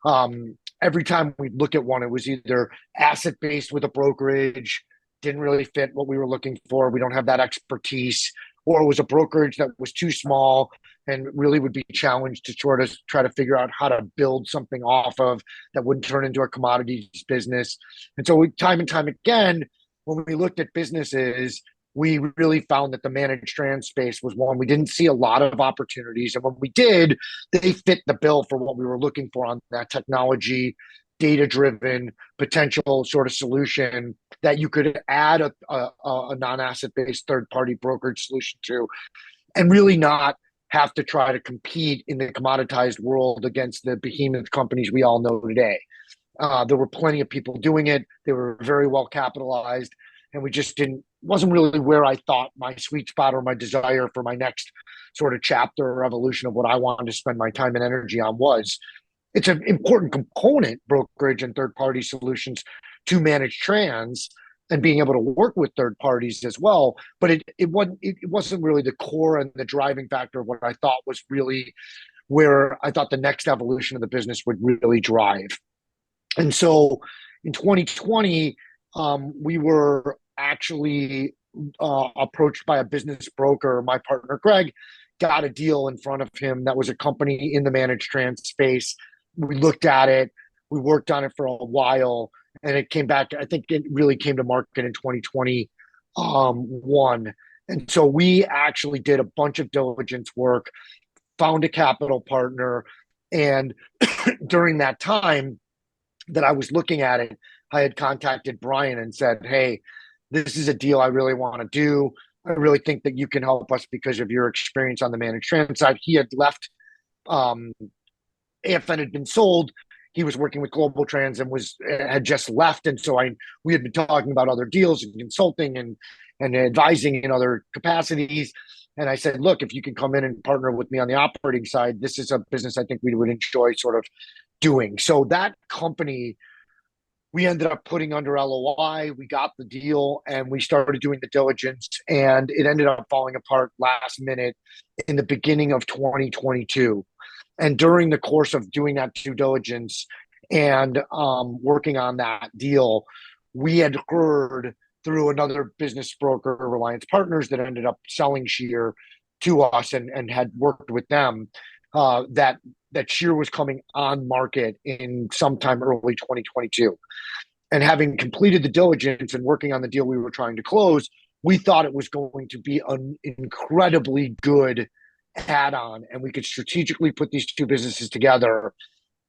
every time we look at one, it was either asset-based with a brokerage, didn't really fit what we were looking for, we don't have that expertise, or it was a brokerage that was too small and really would be challenged to sort of try to figure out how to build something off of that wouldn't turn into a commodities business. And so time and time again, when we looked at businesses, we really found that the managed trans space was one. We didn't see a lot of opportunities. And when we did, they fit the bill for what we were looking for on that technology, data-driven potential sort of solution that you could add a non-asset-based third-party brokerage solution to, and really not have to try to compete in the commoditized world against the behemoth companies we all know today. There were plenty of people doing it. They were very well capitalized, and we just wasn't really where I thought my sweet spot or my desire for my next sort of chapter or evolution of what I wanted to spend my time and energy on was. It's an important component, brokerage and third-party solutions, to manage trans and being able to work with third parties as well. But it wasn't really the core and the driving factor of what I thought was really where I thought the next evolution of the business would really drive. And so in 2020, we were actually approached by a business broker. My partner, Greg, got a deal in front of him that was a company in the managed trans space. We looked at it. We worked on it for a while, and it came back. I think it really came to market in 2021. And so we actually did a bunch of diligence work, found a capital partner. And during that time that I was looking at it, I had contacted Brian and said, hey, this is a deal I really want to do. I really think that you can help us because of your experience on the managed trans side. He had left, AFN had been sold. He was working with GlobalTranz and had just left. And so we had been talking about other deals and consulting and advising in other capacities. And I said, look, if you can come in and partner with me on the operating side, this is a business I think we would enjoy sort of doing. So that company, we ended up putting under LOI. We got the deal and we started doing the diligence, and it ended up falling apart last minute in the beginning of 2022. And during the course of doing that due diligence and working on that deal, we had heard through another business broker, Reliance Partners, that ended up selling Sheer to us and had worked with them, that Sheer was coming on market in sometime early 2022. And having completed the diligence and working on the deal we were trying to close, we thought it was going to be an incredibly good add-on, and we could strategically put these two businesses together.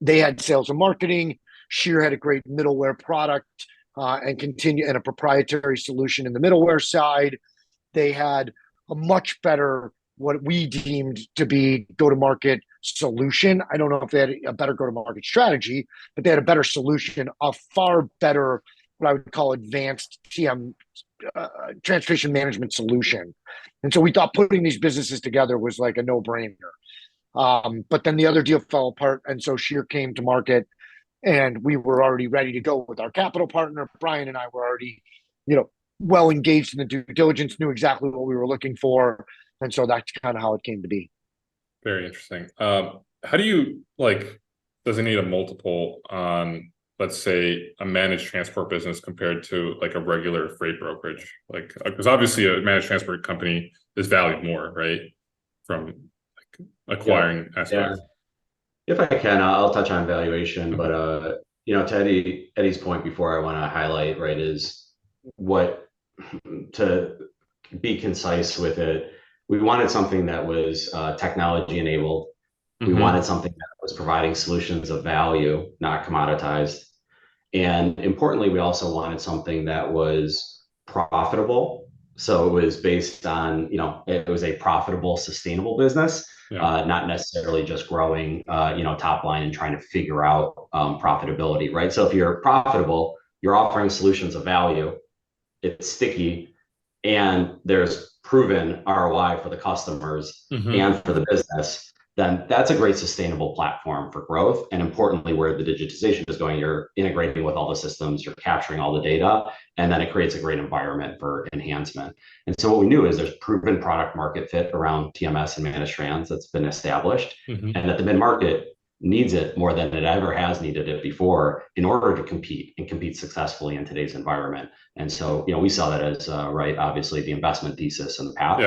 They had sales and marketing. Sheer had a great middleware product and a proprietary solution in the middleware side. They had a much better, what we deemed to be go-to-market solution. I don't know if they had a better go-to-market strategy, but they had a better solution, a far better, what I would call advanced TM, transportation management solution. And so we thought putting these businesses together was like a no-brainer. But then the other deal fell apart, and so Sheer came to market, and we were already ready to go with our capital partner. Brian and I were already, well engaged in the due diligence, knew exactly what we were looking for. And so that's kind of how it came to be. Very interesting. How do you designate a multiple on, let's say, a managed transport business compared to like a regular freight brokerage? Because obviously a managed transport company is valued more, right? From acquiring aspects. Yeah. If I can, I'll touch on valuation, but to Eddie's point before, I want to highlight, right, is to be concise with it. We wanted something that was technology enabled. We wanted something that was providing solutions of value, not commoditized. And importantly, we also wanted something that was profitable. So it was based on, it was a profitable, sustainable business, not necessarily just growing, top line and trying to figure out profitability, right? So if you're profitable, you're offering solutions of value, it's sticky, and there's proven ROI for the customers and for the business, then that's a great sustainable platform for growth. And importantly, where the digitization is going, you're integrating with all the systems, you're capturing all the data, and then it creates a great environment for enhancement. And so what we knew is there's proven product market fit around TMS and managed trans that's been established, and that the mid-market needs it more than it ever has needed it before in order to compete successfully in today's environment. And so, we saw that as, obviously the investment thesis and the path.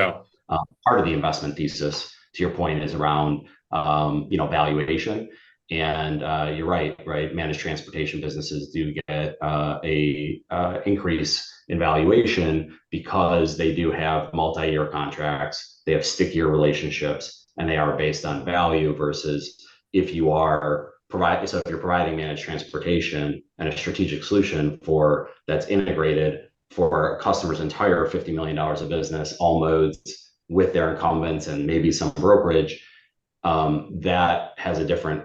Part of the investment thesis, to your point, is around, valuation. And you're right? Managed transportation businesses do get a increase in valuation because they do have multi-year contracts, they have stickier relationships, and they are based on value versus if you're providing managed transportation and a strategic solution that's integrated for a customer's entire $50 million of business, all modes with their incumbents and maybe some brokerage, that has a different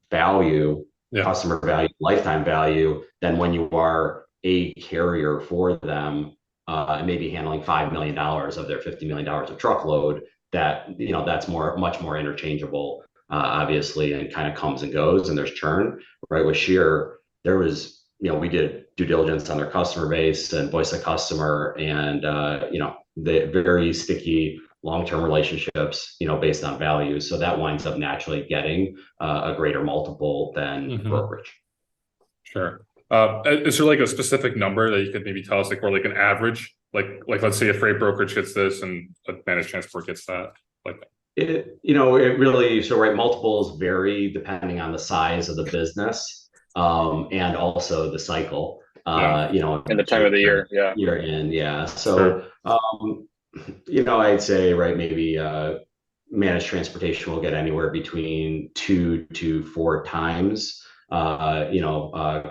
value, customer value, lifetime value, than when you are a carrier for them, and maybe handling $5 million of their $50 million of truckload. That's much more interchangeable, obviously, and kind of comes and goes, and there's churn, right? With Sheer, there was, we did due diligence on their customer base and voice of customer, and the very sticky long-term relationships, based on value. So that winds up naturally getting a greater multiple than brokerage. Sure. Is there like a specific number that you could maybe tell us, or like an average, like let's say a freight brokerage gets this and a managed transport gets that? It really, multiples vary depending on the size of the business, and also the cycle, and the time of the year. You're in. So, I'd say, maybe managed transportation will get anywhere between 2 to 4 times,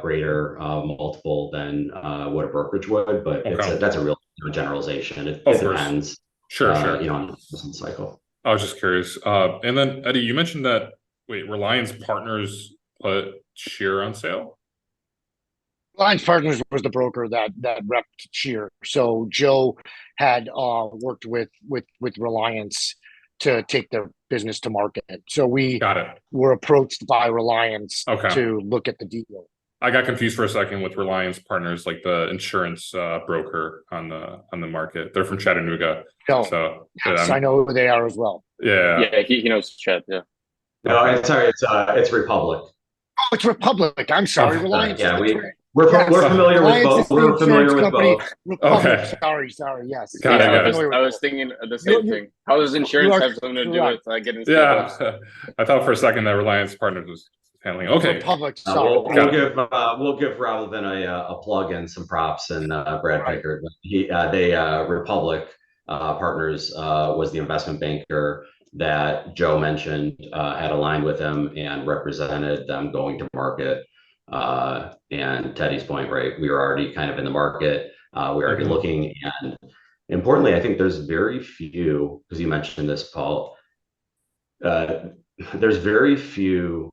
greater multiple than what a brokerage would, but that's a real generalization. It depends. Sure. On the business cycle. I was just curious. And then Eddie, you mentioned that Reliance Partners put Sheer on sale. Alliance Partners was the broker that repped Shear. So Joe had worked with Reliance to take their business to market. So we Got it. were approached by Reliance Okay. to look at the deal. I got confused for a second with Reliance Partners, like the insurance broker on the market. They're from Chattanooga. No, So yes, I know who they are as well. Yeah. Yeah, he knows Chat. Yeah. No, it's sorry, it's Republic. Oh, it's Republic. I'm sorry, Reliance. Yeah, is we're yes. familiar Reliance with both. We're familiar with company. both. Republic. Okay. Sorry. Yes. Got it. I was thinking the same thing. How does insurance have something to do with getting startups? Yeah. I thought for a second that Reliance Partners was handling. Okay. Republic. Sorry. We'll give Robin a plug and some props, and Brad Pickard. Republic Partners was the investment banker that Joe mentioned, had aligned with him and represented them going to market. And Teddy's point, right? We were already kind of in the market. We were already looking, and importantly, I think there's very few, because you mentioned this, Paul. There's very few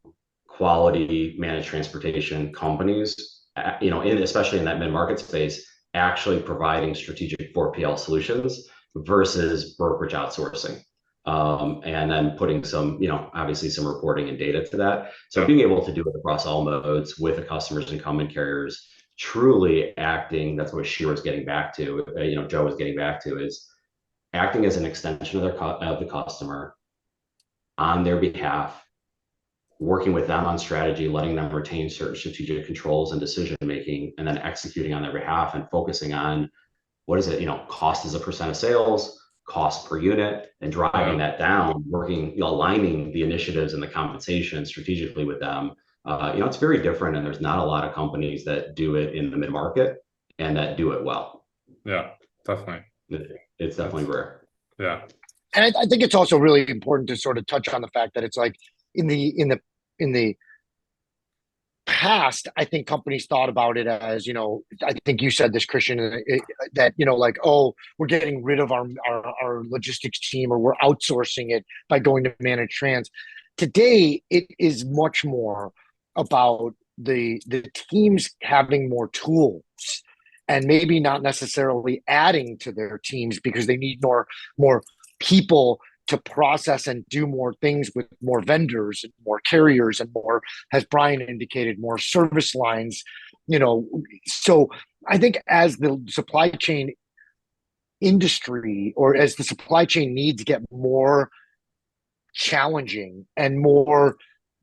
quality managed transportation companies, especially in that mid-market space, actually providing strategic 4PL solutions versus brokerage outsourcing. And then putting some, obviously some reporting and data to that. So being able to do it across all modes with the customers and common carriers, truly acting, that's what Shear was getting back to, Joe was getting back to, is acting as an extension of the customer on their behalf, working with them on strategy, letting them retain certain strategic controls and decision making, and then executing on their behalf and focusing on what is it, cost as a percent of sales, cost per unit, and driving that down, aligning the initiatives and the compensation strategically with them. It's very different, and there's not a lot of companies that do it in the mid-market and that do it well. Yeah, definitely. It's definitely rare. Yeah. And I think it's also really important to sort of touch on the fact that it's like in the past, I think companies thought about it as, I think you said this, Christian, that, like, oh, we're getting rid of our logistics team, or we're outsourcing it by going to managed trans. Today, it is much more about the teams having more tools, and maybe not necessarily adding to their teams because they need more people to process and do more things with more vendors and more carriers and more, as Brian indicated, more service lines. So I think as the supply chain industry, or as the supply chain needs get more challenging and more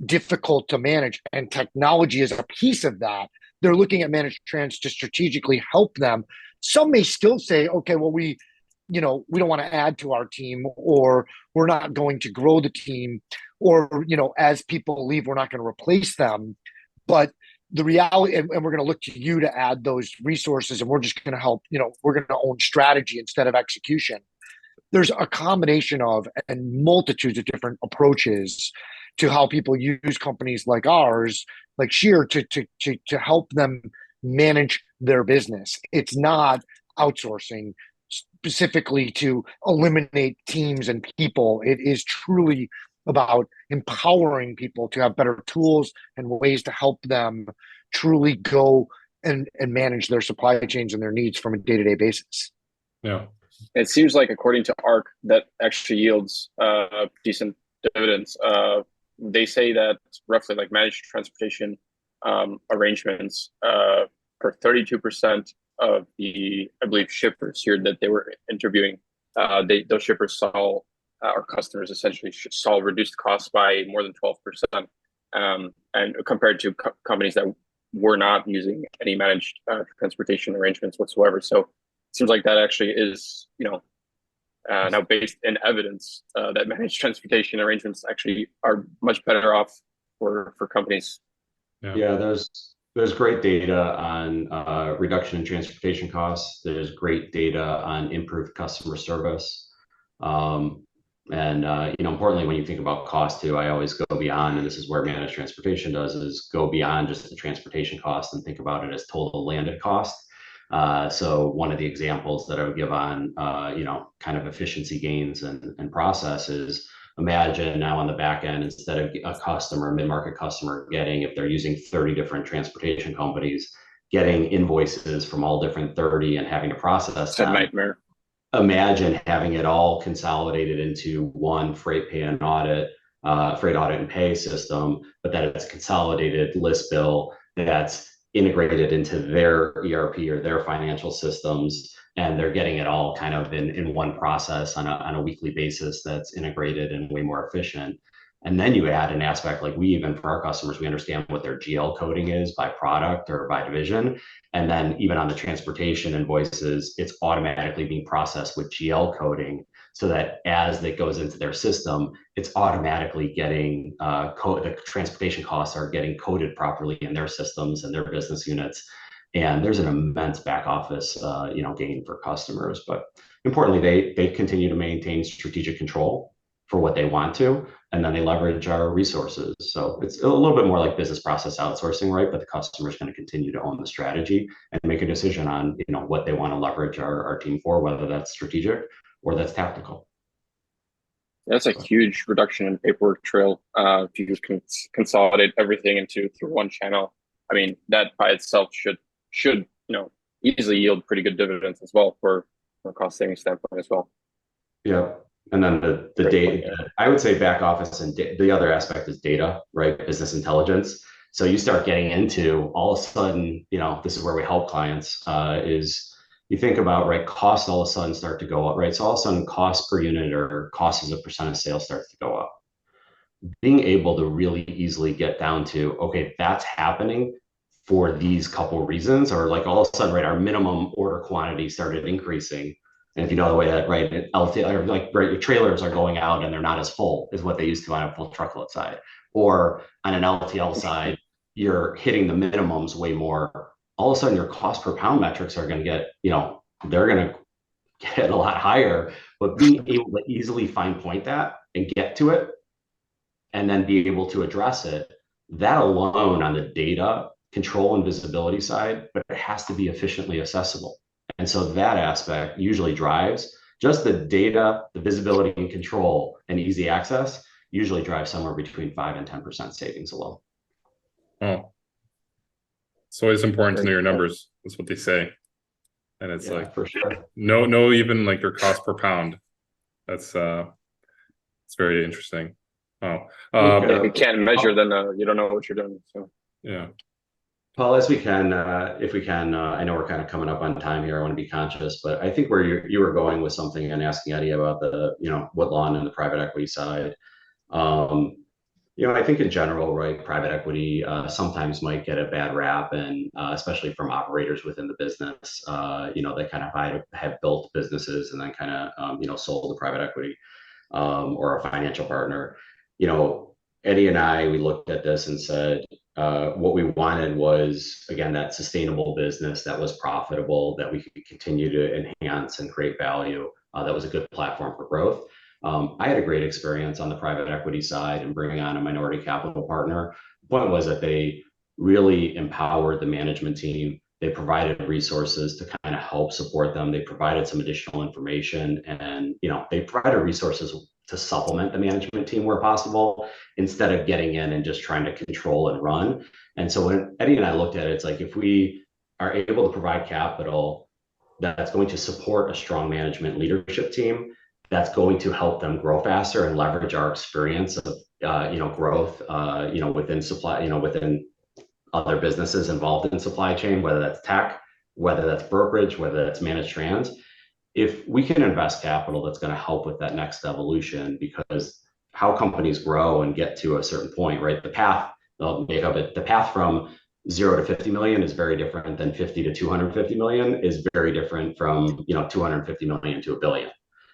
difficult to manage, and technology is a piece of that, they're looking at managed trans to strategically help them. Some may still say, okay, well, we don't want to add to our team, or we're not going to grow the team, or, as people leave, we're not going to replace them. But the reality, and we're going to look to you to add those resources, and we're just going to help, we're going to own strategy instead of execution. There's a combination of, and multitudes of different approaches to how people use companies like ours, like Shear, to help them manage their business. It's not outsourcing specifically to eliminate teams and people. It is truly about empowering people to have better tools and ways to help them truly go and manage their supply chains and their needs from a day-to-day basis. Yeah. It seems like, according to ARC, that actually yields decent dividends. They say that roughly, like, managed transportation arrangements for 32% of the, I believe, shippers here that they were interviewing, those shippers saw, our customers essentially saw reduced costs by more than 12%, and compared to companies that were not using any managed transportation arrangements whatsoever. So it seems like that actually is, now based in evidence, that managed transportation arrangements actually are much better off for companies. Yeah, there's great data on reduction in transportation costs. There's great data on improved customer service. And importantly, when you think about cost too, I always go beyond, and this is where managed transportation does, is go beyond just the transportation cost and think about it as total landed cost. So one of the examples that I would give on, kind of efficiency gains and processes, imagine now on the back end, instead of a customer, mid-market customer, if they're using 30 different transportation companies, getting invoices from all different 30 and having to process It's a them. nightmare. Imagine having it all consolidated into one freight and audit and pay system, but that it's consolidated list bill that's integrated into their ERP or their financial systems, and they're getting it all kind of in one process on a weekly basis that's integrated and way more efficient. And then you add an aspect like even for our customers, we understand what their GL coding is by product or by division. And then even on the transportation invoices, it's automatically being processed with GL coding so that as it goes into their system, it's automatically getting the transportation costs are getting coded properly in their systems and their business units. And there's an immense back office gain for customers. But importantly, they continue to maintain strategic control for what they want to, and then they leverage our resources. So it's a little bit more like business process outsourcing, right? But the customer is going to continue to own the strategy and make a decision on what they want to leverage our team for, whether that's strategic or that's tactical. That's a huge reduction in paperwork trail. If you can consolidate everything through one channel, I mean, that by itself should easily yield pretty good dividends as well for a cost saving standpoint as well. Yeah. And then the data, I would say back office, and the other aspect is data, right? Business intelligence. So you start getting into all of a sudden, this is where we help clients, is you think about, right, costs all of a sudden start to go up, right? So all of a sudden cost per unit or cost as a percent of sales starts to go up. Being able to really easily get down to, okay, that's happening for these couple reasons, or like all of a sudden, right, our minimum order quantity started increasing. And if you know the way that, right, or like, right, your trailers are going out and they're not as full as what they used to on a full truckload side, or on an LTL side, you're hitting the minimums way more. All of a sudden, your cost per pound metrics are going to get, they're going to get a lot higher. But being able to easily fine point that and get to it, and then be able to address it, that alone on the data control and visibility side, but it has to be efficiently accessible. And so that aspect usually drives just the data, the visibility and control and easy access usually drives somewhere between 5 and 10% savings alone. Oh, it's always important to know your numbers. That's what they say. And it's like, for sure. No, even like your cost per pound. That's it's very interesting. Oh, if you can't measure, then you don't know what you're doing. So yeah. Paul, as we can, if we can, I know we're kind of coming up on time here. I want to be conscious, but I think where you were going with something and asking Eddie about the, Woodlawn and the private equity side. I think in general, right, private equity sometimes might get a bad rap, and especially from operators within the business, they kind of have built businesses and then kind of, sold to private equity or a financial partner. Eddie and I, we looked at this and said, what we wanted was, again, that sustainable business that was profitable, that we could continue to enhance and create value, that was a good platform for growth. I had a great experience on the private equity side and bringing on a minority capital partner. The point was that they really empowered the management team. They provided resources to kind of help support them. They provided some additional information, and they provided resources to supplement the management team where possible, instead of getting in and just trying to control and run. And so when Eddie and I looked at it, it's like, if we are able to provide capital that's going to support a strong management leadership team, that's going to help them grow faster and leverage our experience of growth within supply, within other businesses involved in supply chain, whether that's tech, whether that's brokerage, whether that's managed trans. If we can invest capital that's going to help with that next evolution, because how companies grow and get to a certain point, right? The path from 0 to 50 million is very different than 50 to 250 million is very different from 250 million to $1 billion.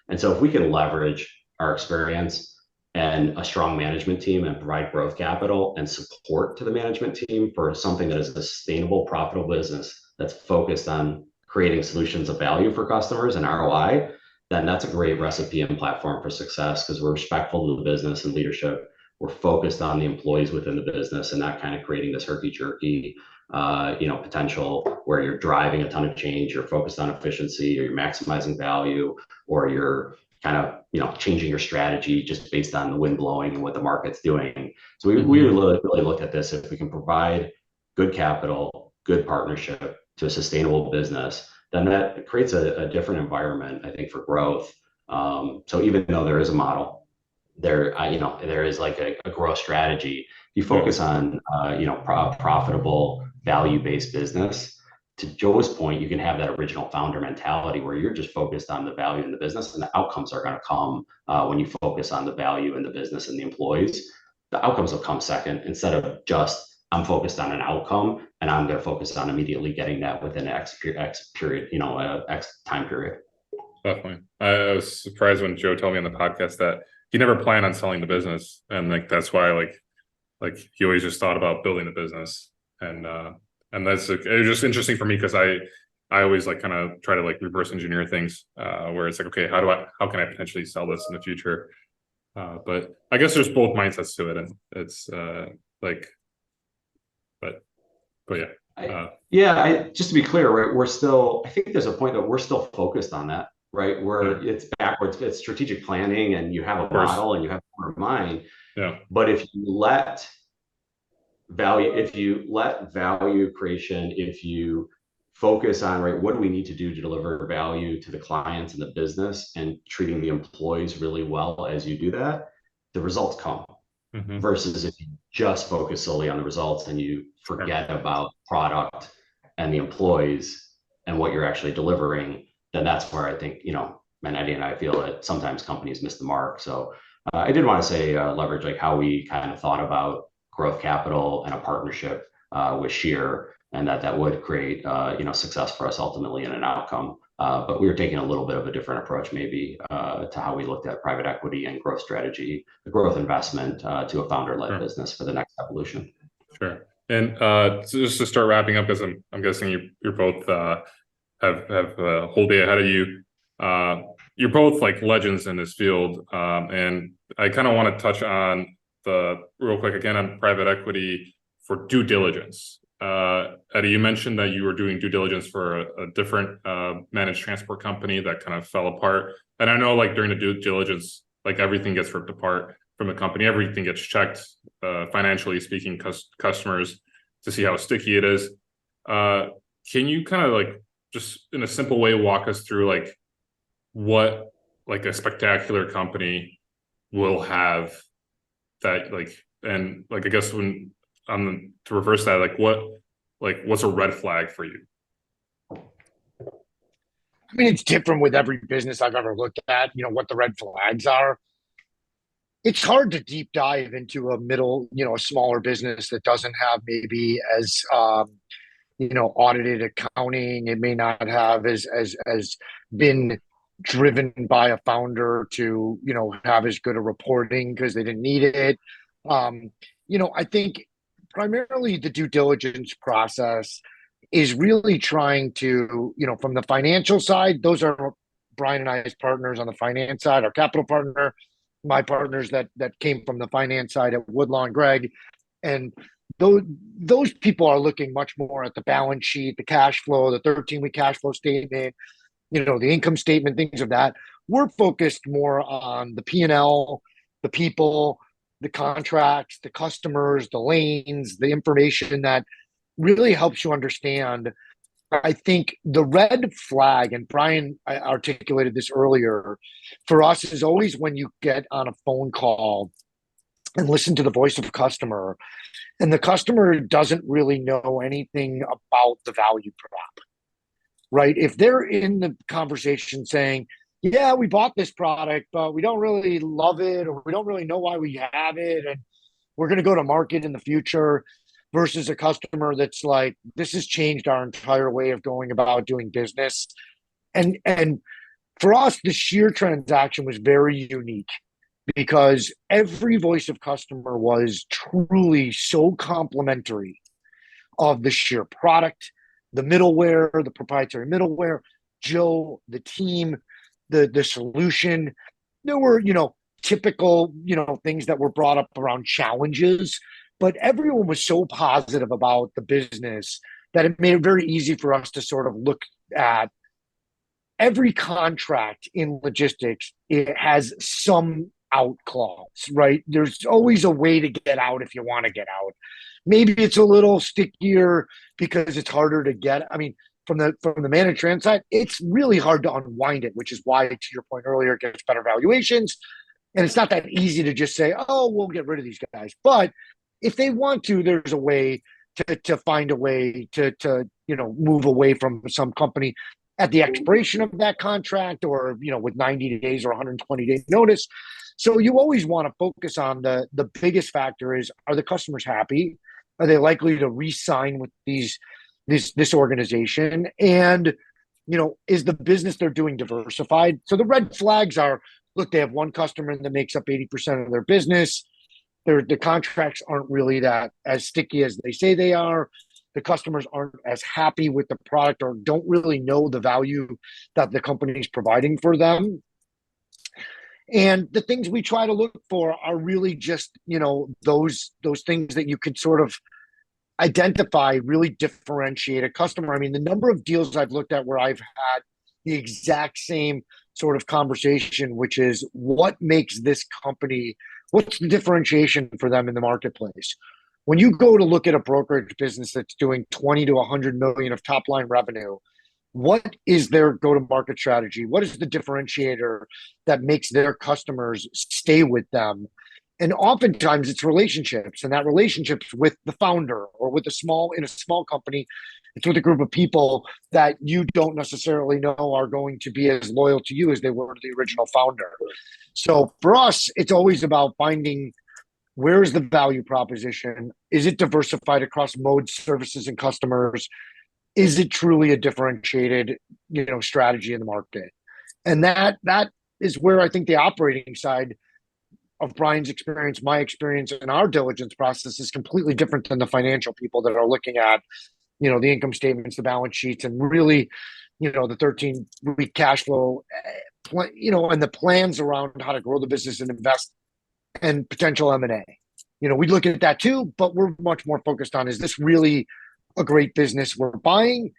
And so if we can leverage our experience and a strong management team and provide growth capital and support to the management team for something that is a sustainable, profitable business that's focused on creating solutions of value for customers and ROI, then that's a great recipe and platform for success, because we're respectful to the business and leadership. We're focused on the employees within the business and not kind of creating this herky-jerky potential where you're driving a ton of change, you're focused on efficiency, or you're maximizing value, or you're kind of changing your strategy just based on the wind blowing and what the market's doing. So we really look at this. If we can provide good capital, good partnership to a sustainable business, then that creates a different environment, I think, for growth. So even though there is a model, there is like a growth strategy. You focus on, profitable, value-based business. To Joe's point, you can have that original founder mentality where you're just focused on the value in the business, and the outcomes are going to come when you focus on the value in the business and the employees. The outcomes will come second, instead of just I'm focused on an outcome and I'm going to focus on immediately getting that within X period, X time period. Definitely. I was surprised when Joe told me on the podcast that he never planned on selling the business, and like that's why like he always just thought about building the business, and that's it was just interesting for me because I always like kind of try to like reverse engineer things where it's like, okay, how can I potentially sell this in the future? But I guess there's both mindsets to it, and it's yeah. Just to be clear, right? I think there's a point that we're still focused on that, right? Where it's backwards, it's strategic planning, and you have a model and you have more in mind. Yeah. But if you let value creation, if you focus on, right, what do we need to do to deliver value to the clients and the business, and treating the employees really well as you do that, the results come. Versus if you just focus solely on the results and you forget about product and the employees and what you're actually delivering, then that's where I think, and Eddie and I feel that sometimes companies miss the mark. So I did want to say leverage like how we kind of thought about growth capital and a partnership with Sheer, and that would create success for us ultimately in an outcome. But we were taking a little bit of a different approach maybe to how we looked at private equity and growth strategy, the growth investment to a founder-led business for the next evolution. Sure. And so just to start wrapping up, because I'm guessing you're both have a whole day ahead of you. You're both like legends in this field, and I kind of want to touch on real quick again on private equity for due diligence. Eddie, you mentioned that you were doing due diligence for a different managed transport company that kind of fell apart. And I know like during the due diligence, like everything gets ripped apart from the company. Everything gets checked, financially speaking, customers to see how sticky it is. Can you kind of like just in a simple way walk us through like what like a spectacular company will have that and I guess when to reverse that, what's a red flag for you? I mean, it's different with every business I've ever looked at, what the red flags are. It's hard to deep dive into a smaller business that doesn't have maybe as, audited accounting. It may not have as been driven by a founder to, have as good a reporting because they didn't need it. I think primarily the due diligence process is really trying to, from the financial side, those are Brian and I as partners on the finance side, our capital partner, my partners that came from the finance side at Woodlawn, Greg. And those people are looking much more at the balance sheet, the cash flow, the 13-week cash flow statement, the income statement, things of that. We're focused more on the P&L, the people, the contracts, the customers, the lanes, the information that really helps you understand. I think the red flag, and Brian articulated this earlier, for us is always when you get on a phone call and listen to the voice of a customer, and the customer doesn't really know anything about the value prop, right? If they're in the conversation saying, yeah, we bought this product, but we don't really love it, or we don't really know why we have it, and we're going to go to market in the future, versus a customer that's like, this has changed our entire way of going about doing business. And for us, the Sheer transaction was very unique because every voice of customer was truly so complimentary of the Sheer product, the middleware, the proprietary middleware, Joe, the team, the solution. There were, typical, things that were brought up around challenges, but everyone was so positive about the business that it made it very easy for us to sort of look at every contract in logistics. It has some out clause, right? There's always a way to get out if you want to get out. maybe it's a little stickier because it's harder to get. I mean, from the managed trans side, it's really hard to unwind it, which is why, to your point earlier, it gets better valuations. And it's not that easy to just say, oh, we'll get rid of these guys. But if they want to, there's a way to find a way to move away from some company at the expiration of that contract, or with 90 days or 120-day notice. So you always want to focus on the biggest factor is, are the customers happy? Are they likely to re-sign with this organization? And is the business they're doing diversified? So the red flags are, look, they have one customer that makes up 80% of their business. The contracts aren't really that as sticky as they say they are. The customers aren't as happy with the product or don't really know the value that the company is providing for them. And the things we try to look for are really just, those things that you could sort of identify, really differentiate a customer. I mean, the number of deals I've looked at where I've had the exact same sort of conversation, which is, what makes this company, what's the differentiation for them in the marketplace? When you go to look at a brokerage business that's doing 20 to 100 million of top line revenue, what is their go-to-market strategy? What is the differentiator that makes their customers stay with them? And oftentimes it's relationships, and that relationship's with the founder, or in a small company, it's with a group of people that you don't necessarily know are going to be as loyal to you as they were to the original founder. So for us, it's always about finding, where is the value proposition? Is it diversified across modes, services, and customers? Is it truly a differentiated, strategy in the market? And that is where I think the operating side of Brian's experience, my experience, and our diligence process is completely different than the financial people that are looking at, the income statements, the balance sheets, and really, the 13-week cash flow, and the plans around how to grow the business and invest, and potential M&A. We look at that too, but we're much more focused on, is this really a great business we're buying?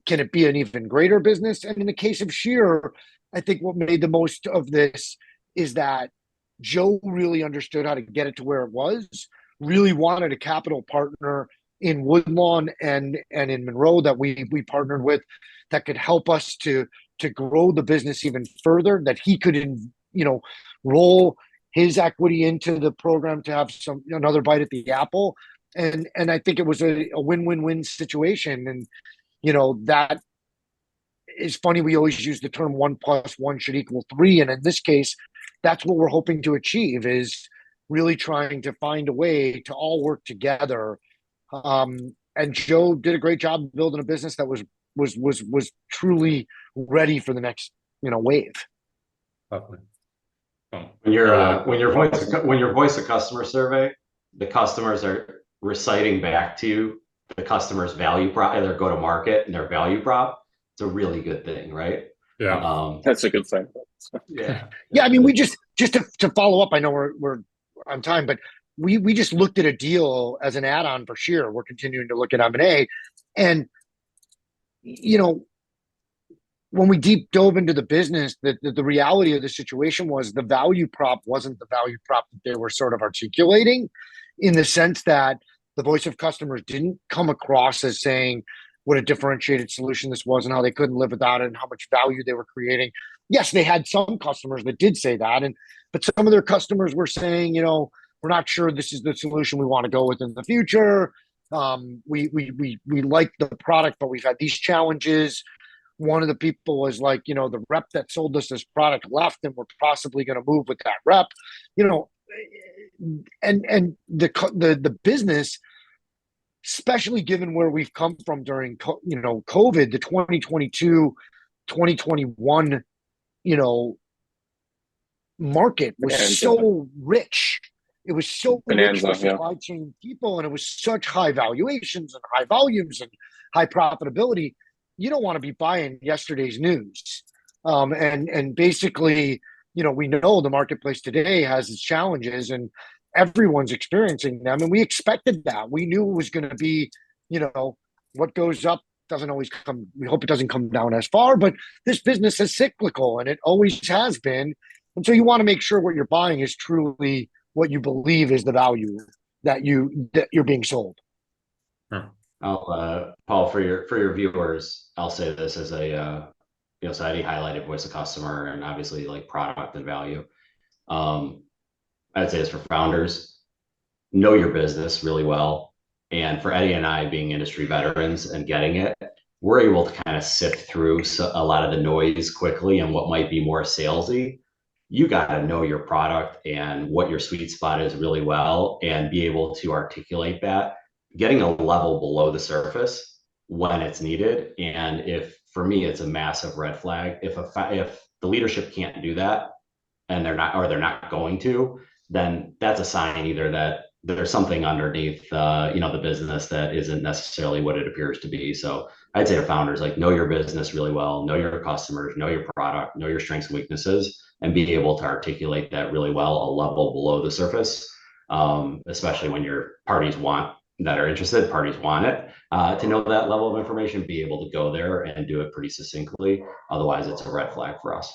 Can it be an even greater business? And in the case of Sheer, I think what made the most of this is that Joe really understood how to get it to where it was, really wanted a capital partner in Woodlawn and in Monroe that we partnered with, that could help us to grow the business even further, that he could, roll his equity into the program to have another bite at the apple. And I think it was a win-win-win situation. And, that is funny. We always use the term 1 + 1 should equal 3. And in this case, that's what we're hoping to achieve, is really trying to find a way to all work together. And Joe did a great job building a business that was truly ready for the next, wave. Definitely. When your voice of customer survey, the customers are reciting back to you the customer's value prop, their go to market and their value prop. It's a really good thing, right? Yeah, that's a good thing. Yeah. I mean, we just to follow up. I know we're on time, but we just looked at a deal as an add-on for Sheer. We're continuing to look at M&A, and when we deep dove into the business, the reality of the situation was, the value prop wasn't the value prop that they were sort of articulating, in the sense that the voice of customers didn't come across as saying what a differentiated solution this was and how they couldn't live without it and how much value they were creating. Yes, they had some customers that did say that, but some of their customers were saying, we're not sure this is the solution we want to go with in the future. We like the product, but we've had these challenges. One of the people was like, the rep that sold us this product left, and we're possibly going to move with that rep, and the business, especially given where we've come from during, COVID, the 2022, 2021, market was so rich. It was so rich for supply chain people, and it was such high valuations and high volumes and high profitability. You don't want to be buying yesterday's news. And basically, we know the marketplace today has its challenges, and everyone's experiencing them. And we expected that. We knew it was going to be, what goes up doesn't always come. We hope it doesn't come down as far, but this business is cyclical, and it always has been. And so you want to make sure what you're buying is truly what you believe is the value that you're being sold. I'll Paul, for your viewers, I'll say this as a so Eddie highlighted voice of customer and obviously like product and value. I'd say this for founders, know your business really well. And for Eddie and I being industry veterans and getting it, we're able to kind of sift through a lot of the noise quickly and what might be more salesy. You got to know your product and what your sweet spot is really well and be able to articulate that, getting a level below the surface when it's needed. And if for me, it's a massive red flag. If the leadership can't do that and they're not going to, then that's a sign either that there's something underneath, the business that isn't necessarily what it appears to be. So I'd say to founders, like, know your business really well, know your customers, know your product, know your strengths and weaknesses, and be able to articulate that really well, a level below the surface, especially when your parties want it, to know that level of information, be able to go there and do it pretty succinctly. Otherwise, it's a red flag for us.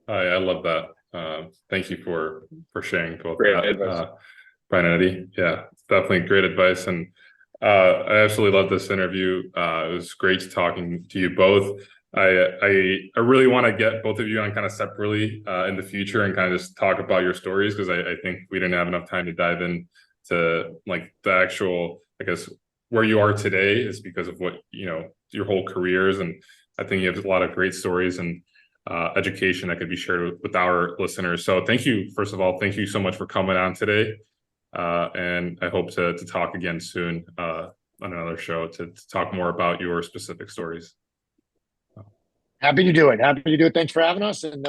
I love that. Thank you for sharing both Great that, Brian and Eddie. Yeah, definitely great advice. And I absolutely love this interview. It was great talking to you both. I really want to get both of you on kind of separately in the future and kind of just talk about your stories, because I think we didn't have enough time to dive in to like the actual, I guess, where you are today is because of what, your whole careers. And I think you have a lot of great stories and education that could be shared with our listeners. So thank you. First of all, thank you so much for coming on today. And I hope to talk again soon on another show to talk more about your specific stories. Happy to do it. Thanks for having us. And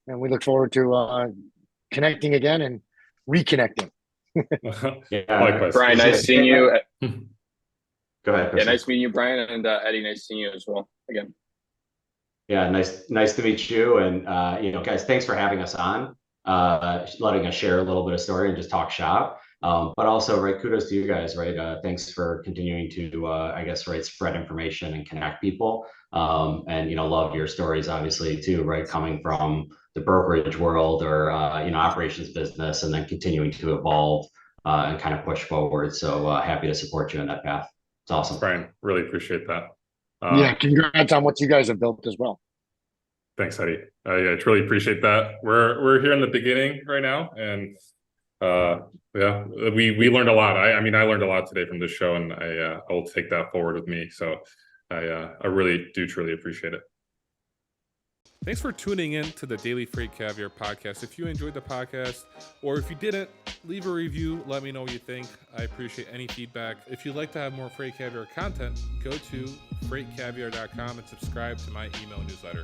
we look forward to connecting again and reconnecting. Yeah, likewise. Brian, nice seeing you. Go ahead. Yeah, nice meeting you, Brian, and Eddie, nice seeing you as well again. Yeah, nice to meet you. And guys, thanks for having us on, letting us share a little bit of story and just talk shop. But also, right, kudos to you guys, right? Thanks for continuing to, spread information and connect people. And love your stories, obviously, too, right? Coming from the brokerage world or operations business, and then continuing to evolve and kind of push forward. So happy to support you in that path. It's awesome. Brian, really appreciate that. Yeah, congrats on what you guys have built as well. Thanks, Eddie. I truly appreciate that. We're here in the beginning right now, and we learned a lot. I learned a lot today from this show, and I will take that forward with me. So I really do truly appreciate it. Thanks for tuning in to the Daily Freight Caviar podcast. If you enjoyed the podcast, or if you didn't, leave a review. Let me know what you think. I appreciate any feedback. If you'd like to have more Freight Caviar content, go to freightcaviar.com and subscribe to my email newsletter.